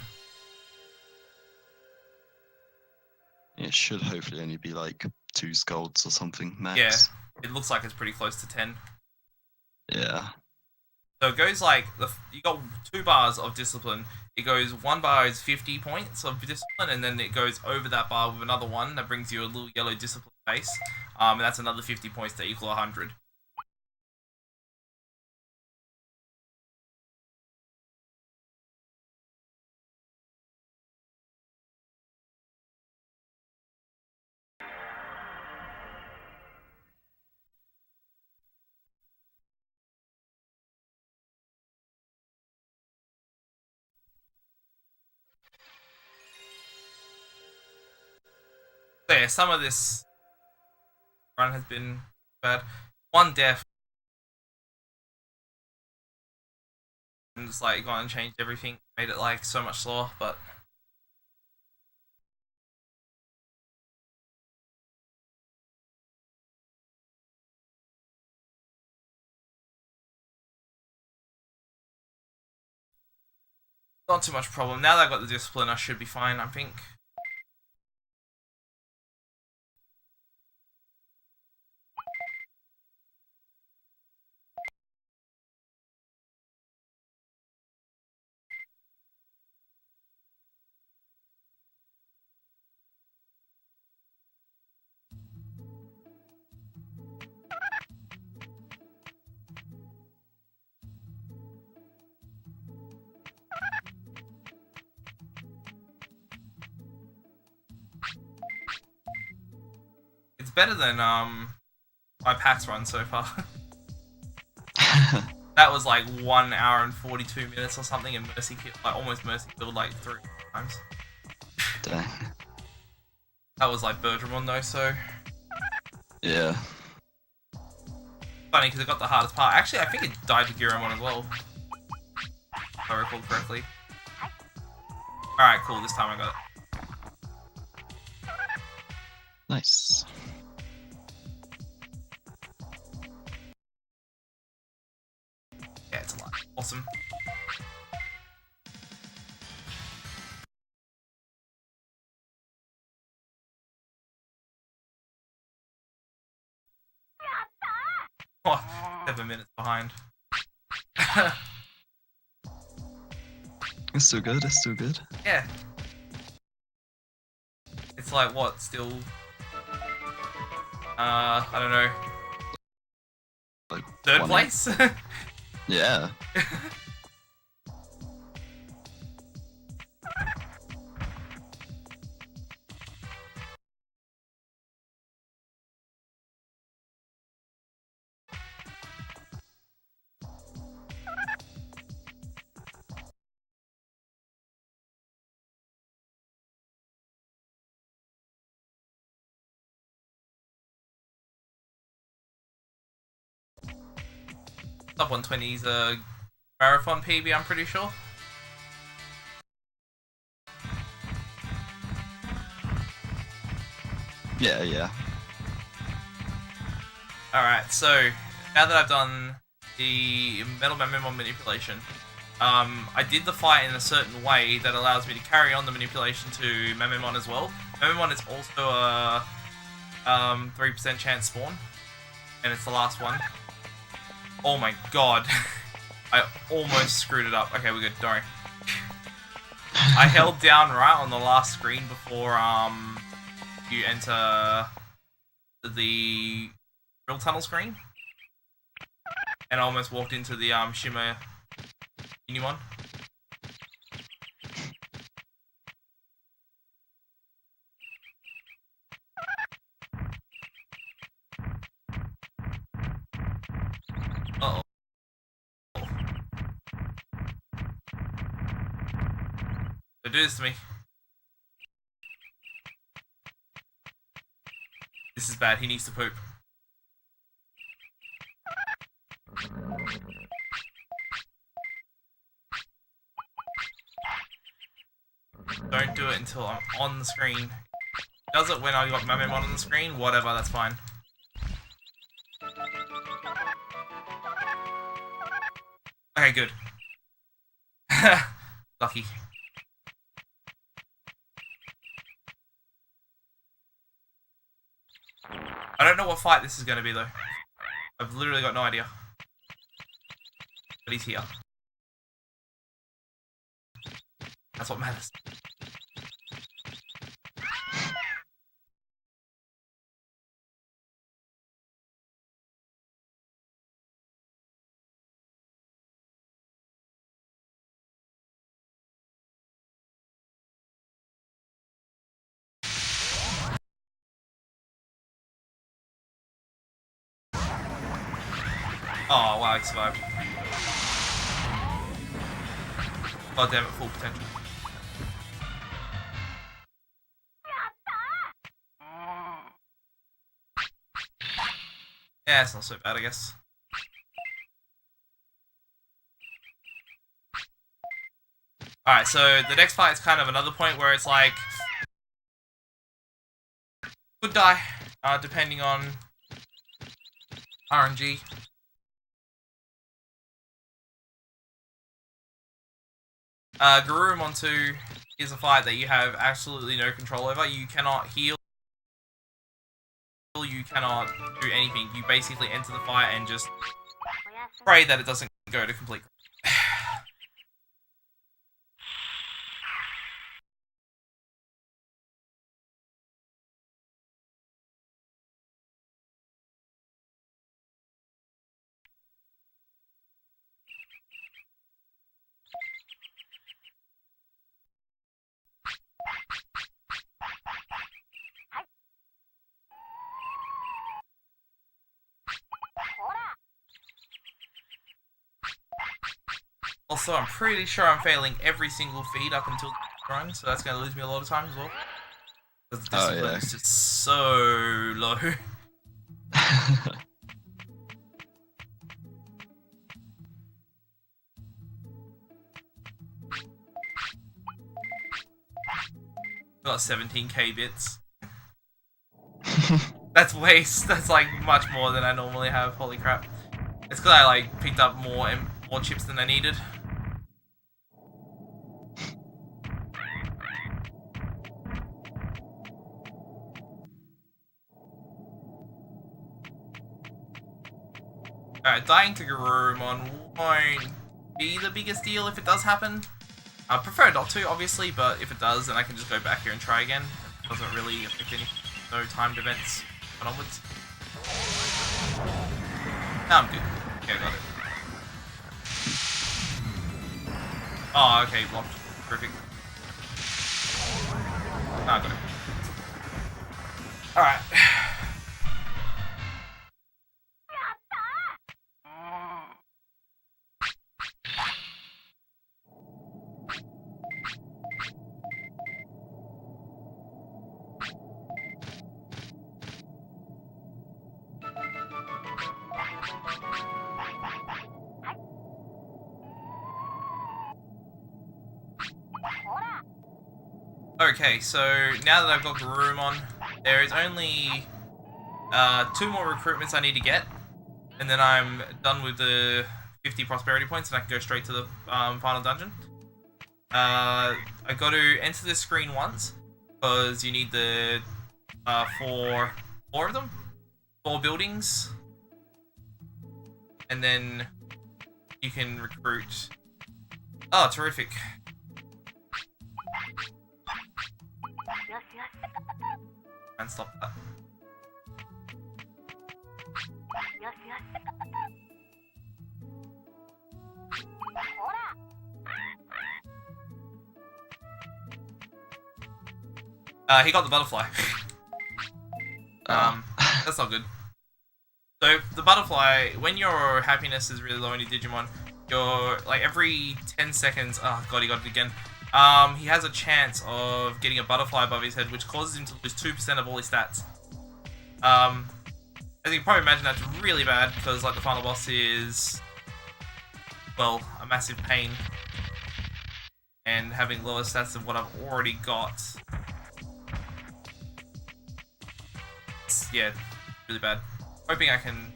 It should hopefully only be like 2 scolds or something max. Yeah, it looks like it's pretty close to 10. Yeah. So it goes like, you got 2 bars of discipline. It goes 1 bar is 50 points of discipline, and then it goes over that bar with another one that brings you a little yellow discipline base. And that's another 50 points to equal 100. So yeah, some of this run has been bad. 1 death. And it's like gone and changed everything, made it like so much slower, but not too much problem. Now that I've got the discipline, I should be fine, I think. It's better than my PAX run so far. That was like 1 hour and 42 minutes or something, and Mercy killed, like almost Mercy killed like 3 times. Dang. That was like Bergramon though, so Yeah. funny because it got the hardest part. Actually, I think it died to Giramon as well, if I recall correctly. Alright, cool, this time I got it. Nice. Yeah, it's a lot. Awesome. Oh, 7 minutes behind. It's still good, it's still good. Yeah. It's like what, still I don't know. Like 3rd 1-8. place? Yeah. Sub 120 is a marathon PB, I'm pretty sure. Yeah, yeah. Alright, so now that I've done the Metal Mamemon manipulation, I did the fight in a certain way that allows me to carry on the manipulation to Mamemon as well. Mamemon is also a 3% chance spawn, and it's the last one. Oh my god. I almost screwed it up. Okay, we're good, don't worry. I held down right on the last screen before you enter the real tunnel screen, and I almost walked into the Shimmer Unimon. do this to me. This is bad. He needs to poop. Don't do it until I'm on the screen. Does it when I got Mamemon on the screen? Whatever, that's fine. Okay, good. Lucky. I don't know what fight this is going to be though. I've literally got no idea. But he's here. That's what matters. Oh wow, he survived. God damn it, full potential. Yeah, it's not so bad, I guess. Alright, so the next fight is kind of another point where it's like... could die, depending on RNG. Garurumon 2 is a fight that you have absolutely no control over. You cannot heal, you cannot do anything. You basically enter the fight and just pray that it doesn't go to complete. Also, I'm pretty sure I'm failing every single feed up until the run, so that's going to lose me a lot of time as well. Because the discipline is just so low. Got 17k bits. That's like much more than I normally have, holy crap. It's because I like picked up more chips than I needed. Alright, dying to Garurumon won't be the biggest deal if it does happen. I prefer not to, obviously, but if it does, then I can just go back here and try again. It doesn't really affect any timed events and onwards. No, I'm good. Okay, I got it. Oh, okay, blocked. Perfect. No, I got it. Alright. Okay, so now that I've got Garurumon, there is only 2 more recruitments I need to get, and then I'm done with the 50 prosperity points and I can go straight to the final dungeon. I got to enter this screen once, because you need the 4 of them, 4 buildings, and then you can recruit. Oh, terrific. And stop that. He got the butterfly. That's not good. So the butterfly, when your happiness is really low in your Digimon, you're like every 10 seconds. Oh god, he got it again. he has a chance of getting a butterfly above his head, which causes him to lose 2% of all his stats. As you can probably imagine, that's really bad, because like the final boss is, well, a massive pain. And having lower stats than what I've already got, it's, yeah, really bad. Hoping I can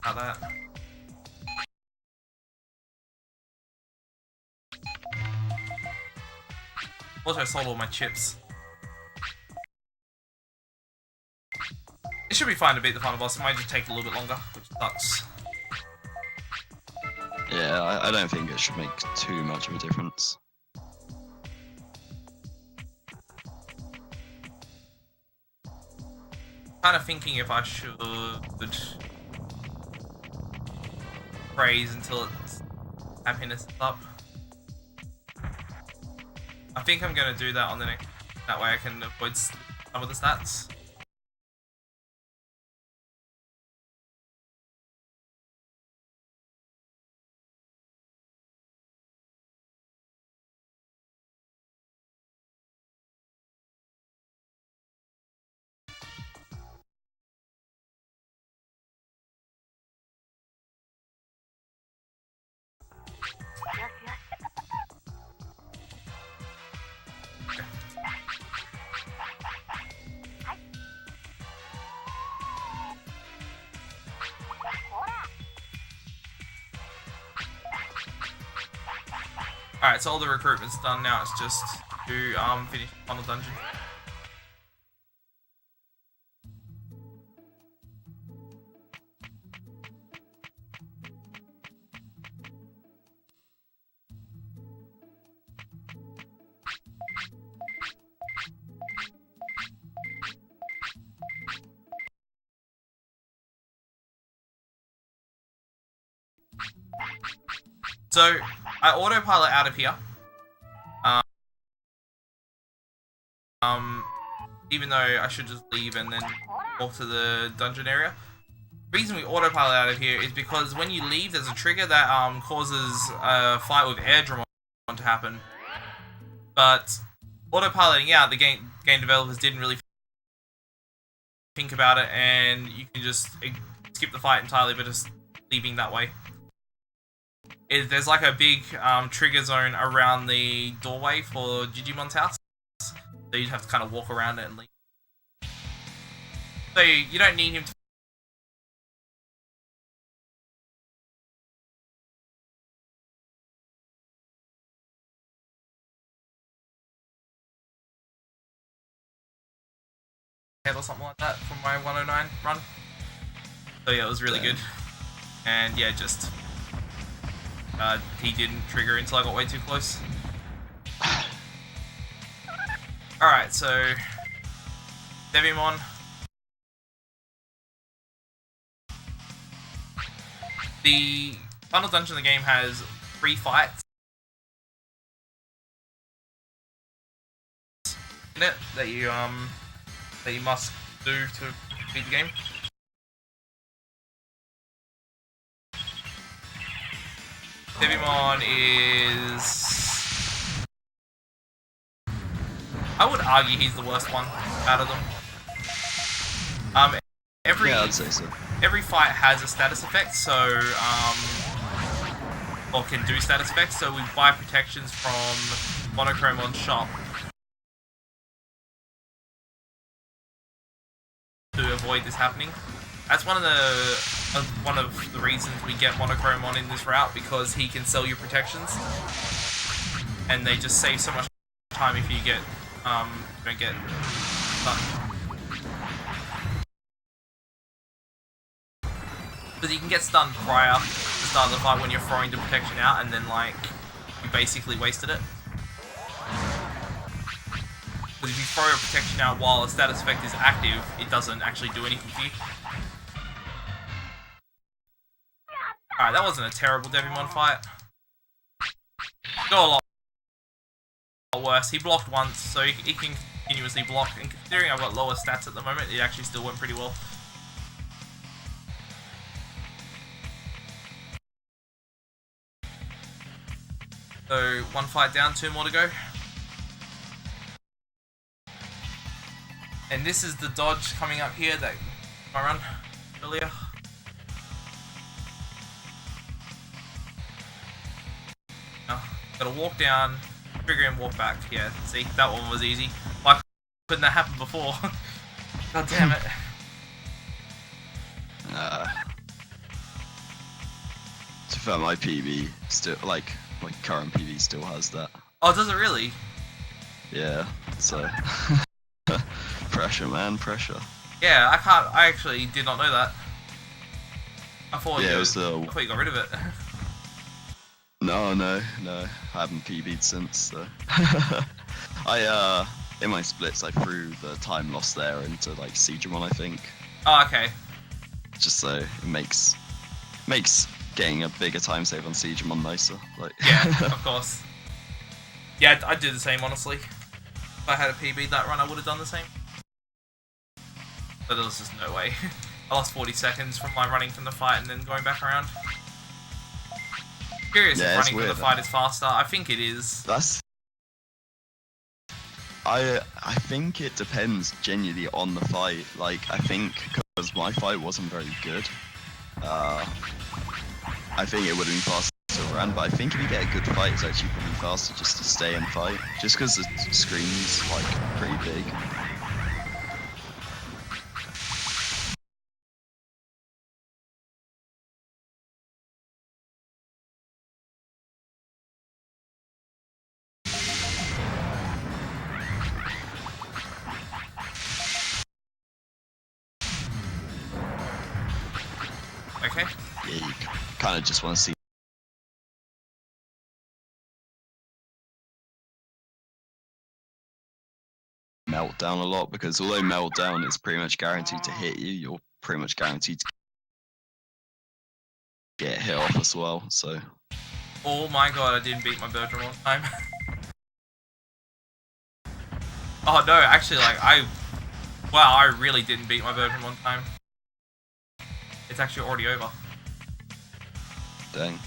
cut that. Also, I sold all my chips. It should be fine to beat the final boss. It might just take a little bit longer, which sucks. Yeah, I don't think it should make too much of a difference. Kind of thinking if I should praise until its happiness is up. I think I'm gonna do that on the next. That way I can avoid some of the stats. Alright, so all the recruitment's done now, it's just to finish the final dungeon. So, I autopilot out of here. Even though I should just leave and then walk to the dungeon area. The reason we autopilot out of here is because when you leave, there's a trigger that causes a fight with Airdramon to happen. But autopiloting out, the game developers didn't really think about it, and you can just skip the fight entirely by just leaving that way. There's like a big trigger zone around the doorway for Digimon's house. So you'd have to kind of walk around it and leave. So you don't need him to head or something like that from my 109 run. So yeah, it was really good. And yeah, just he didn't trigger until I got way too close. Alright, so Digimon. The final dungeon of the game has 3 fights in it that you must do to beat the game. Digimon is, I would argue he's the worst one out of them. Yeah, I'd say so. Every fight has a status effect, so or can do status effects. So we buy protections from Monochromon's shop to avoid this happening. That's one of the reasons we get Monochromon in this route, because he can sell you protections, and they just save so much time if you get don't get stuck. Because you can get stunned prior to the start of the fight when you're throwing the protection out, and then like you basically wasted it. Because if you throw a protection out while a status effect is active, it doesn't actually do anything for you. Alright, that wasn't a terrible Digimon fight. Got a lot worse. He blocked once, so he can continuously block, and considering I've got lower stats at the moment, it actually still went pretty well. So 1 fight down, 2 more to go. And this is the dodge coming up here that I run earlier. Now, gotta walk down, trigger and walk back. Yeah, see, that one was easy. Why couldn't that happen before? God damn it. To be fair, my PB still, like, my current PB still has that. Oh, does it really? Yeah, so. Pressure, man, pressure. Yeah, I actually did not know that. I thought Yeah, you, it was the. I thought you got rid of it. No, I haven't PB'd since, so. In my splits, I threw the time loss there into, like, Digimon, I think. Oh, okay. Just so it makes getting a bigger time save on Digimon nicer. Like. Yeah, of course. Yeah, I'd do the same, honestly. If I had a PB that run, I would have done the same. But there was just no way. I lost 40 seconds from my running from the fight and then going back around. Curious if running from the fight is faster. I think it is. I think it depends genuinely on the fight. Like, I think because my fight wasn't very good, I think it would have been faster to run. But I think if you get a good fight, it's actually probably faster just to stay and fight, just because the screen's like pretty big. Okay. Yeah, you kind of just want to see Meltdown a lot, because although Meltdown is pretty much guaranteed to hit you, you're pretty much guaranteed to get hit off as well, so. Oh my god, I didn't beat my Bertram on time. Oh no, actually, like, wow, I really didn't beat my Bertram on time. It's actually already over. Dang.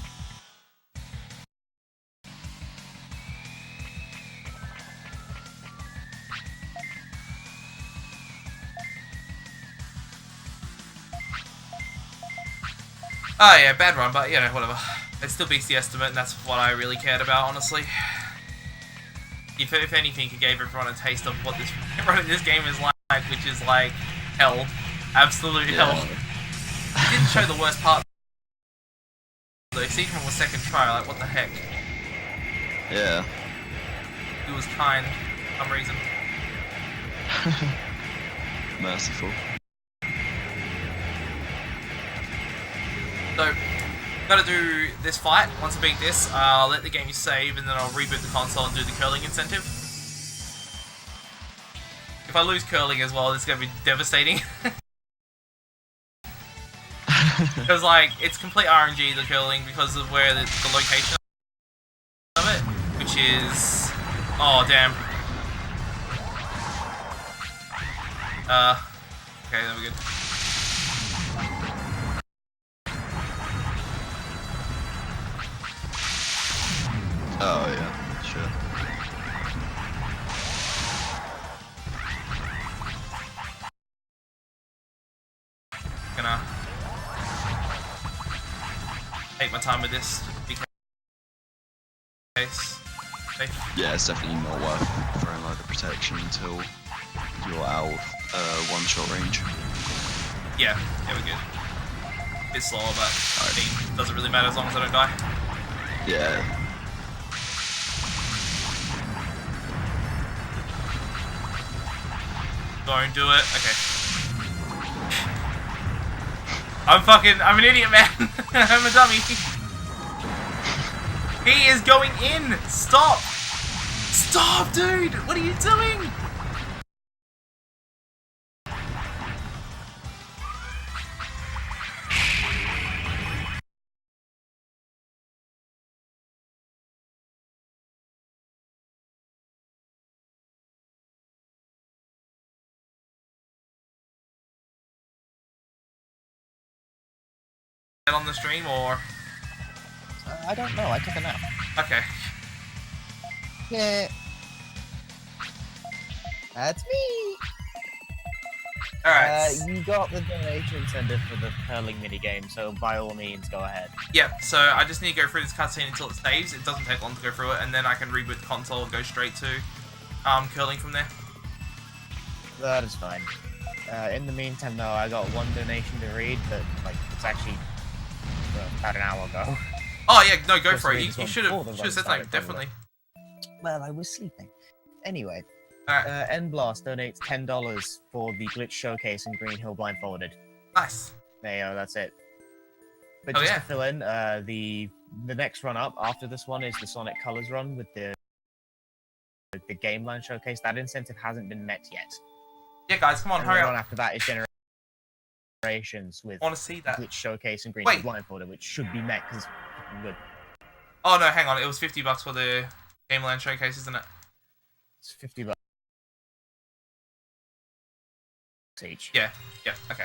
Oh yeah, bad run, but you know, whatever. It still beats the estimate, and that's what I really cared about, honestly. If anything, it gave everyone a taste of what this game is like, which is like hell. Absolute hell. It didn't show the worst part, though. Seaman was second try, like, what the heck? Yeah. He was kind, for some reason. Merciful. So, gotta do this fight. Once I beat this, I'll let the game save, and then I'll reboot the console and do the curling incentive. If I lose curling as well, it's gonna be devastating. Because, like, it's complete RNG, the curling, because of where the location of it, which is... Oh, damn. Okay, then we're good. Oh yeah, sure. Gonna take my time with this, because Yeah, it's definitely not worth throwing like the protection until you're out of one-shot range. Yeah, we're good. It's slower, but I mean, doesn't really matter as long as I don't die. Yeah. Don't do it. Okay. I'm an idiot, man. I'm a dummy. He is going in. Stop. Stop, dude. What are you doing? On the stream, or I don't know. I took a nap. okay. Yeah. That's me. Alright. You got the donation incentive for the curling minigame, so by all means, go ahead. Yep, so I just need to go through this cutscene until it saves. It doesn't take long to go through it, and then I can reboot the console and go straight to curling from there. That is fine. In the meantime, though, I got one donation to read, but like it's actually about an hour ago. Oh yeah, no, go Just for it. read You this should one before have the run said started, something, definitely. Well, I was sleeping. Anyway, Alright, Nblast donates $10 for the glitch showcase in Green Hill Blindfolded. nice. There you go, that's it. But Oh, just yeah. to fill in, the next run up after this one is the Sonic Colors run with the Game Line showcase. That incentive hasn't been met yet. Yeah, guys, come on, And hurry the run up. after that is Generations with I want to see that. glitch showcase and Green Wait. Hill Blindfolded, which should be met because it's fucking good. Oh no, hang on. It was $50 for the Game Land showcase, isn't it? It's $50 each. Yeah, okay.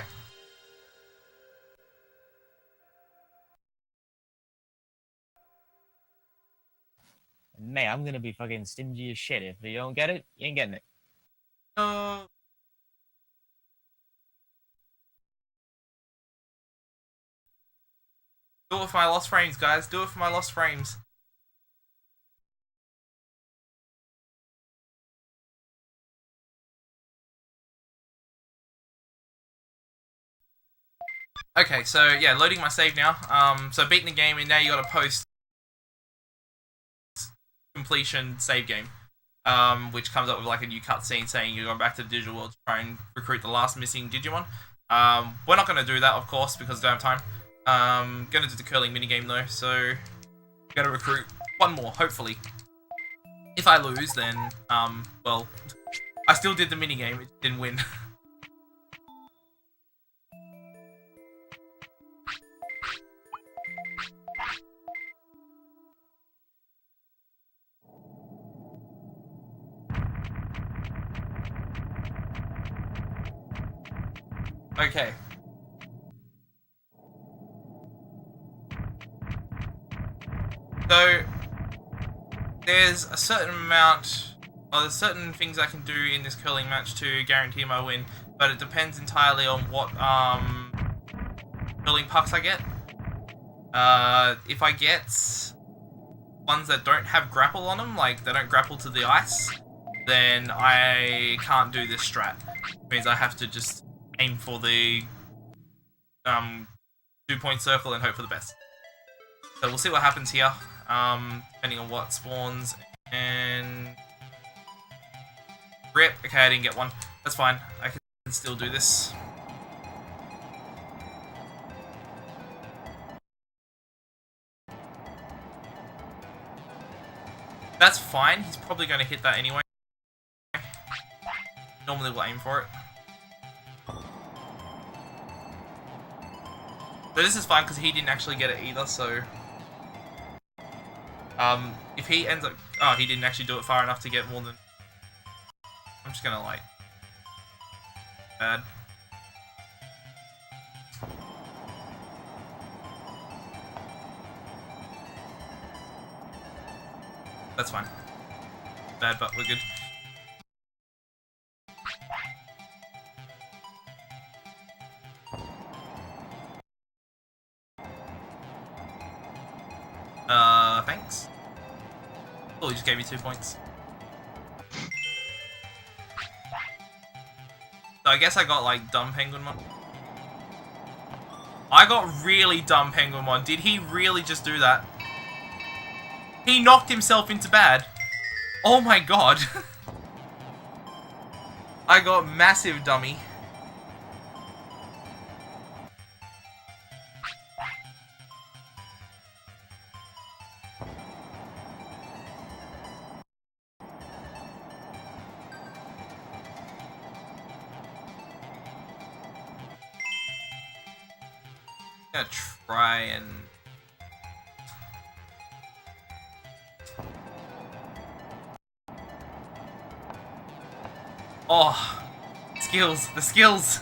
Mate, I'm gonna be fucking stingy as shit. If you don't get it, you ain't getting it. Do it for my lost frames, guys. Do it for my lost frames. Okay, so yeah, loading my save now. So beating the game, and now you got a post completion save game, which comes up with like a new cutscene saying you're going back to the digital world to try and recruit the last missing Digimon. We're not going to do that, of course, because we don't have time. Going to do the curling minigame though, so going to recruit one more, hopefully. If I lose, then well, I still did the minigame. It didn't win. Okay. So, there's a certain amount, or there's certain things I can do in this curling match to guarantee my win, but it depends entirely on what curling pucks I get. If I get ones that don't have grapple on them, like they don't grapple to the ice, then I can't do this strat. It means I have to just aim for the 2-point circle and hope for the best. So we'll see what happens here, depending on what spawns. And rip. Okay, I didn't get one. That's fine. I can still do this. That's fine. He's probably going to hit that anyway. Normally we'll aim for it. So this is fine because he didn't actually get it either, so... if he ends up... Oh, he didn't actually do it far enough to get more than... I'm just gonna, like... Bad. That's fine. Bad, but we're good. Thanks. Oh, he just gave me 2 points. So I guess I got, like, dumb penguin one. I got really dumb penguin one. Did he really just do that? He knocked himself into bad. Oh my god. I got massive dummy. I'm gonna try and... Oh, skills, the skills.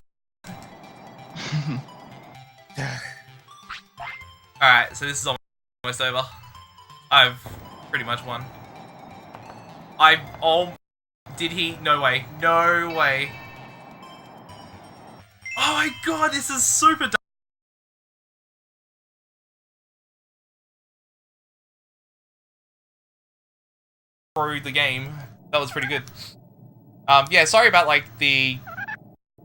Alright, so this is almost over. I've pretty much won. Oh, did he? No way. No way. Oh my god, this is super dumb. Through the game. That was pretty good. Yeah, sorry about, like, the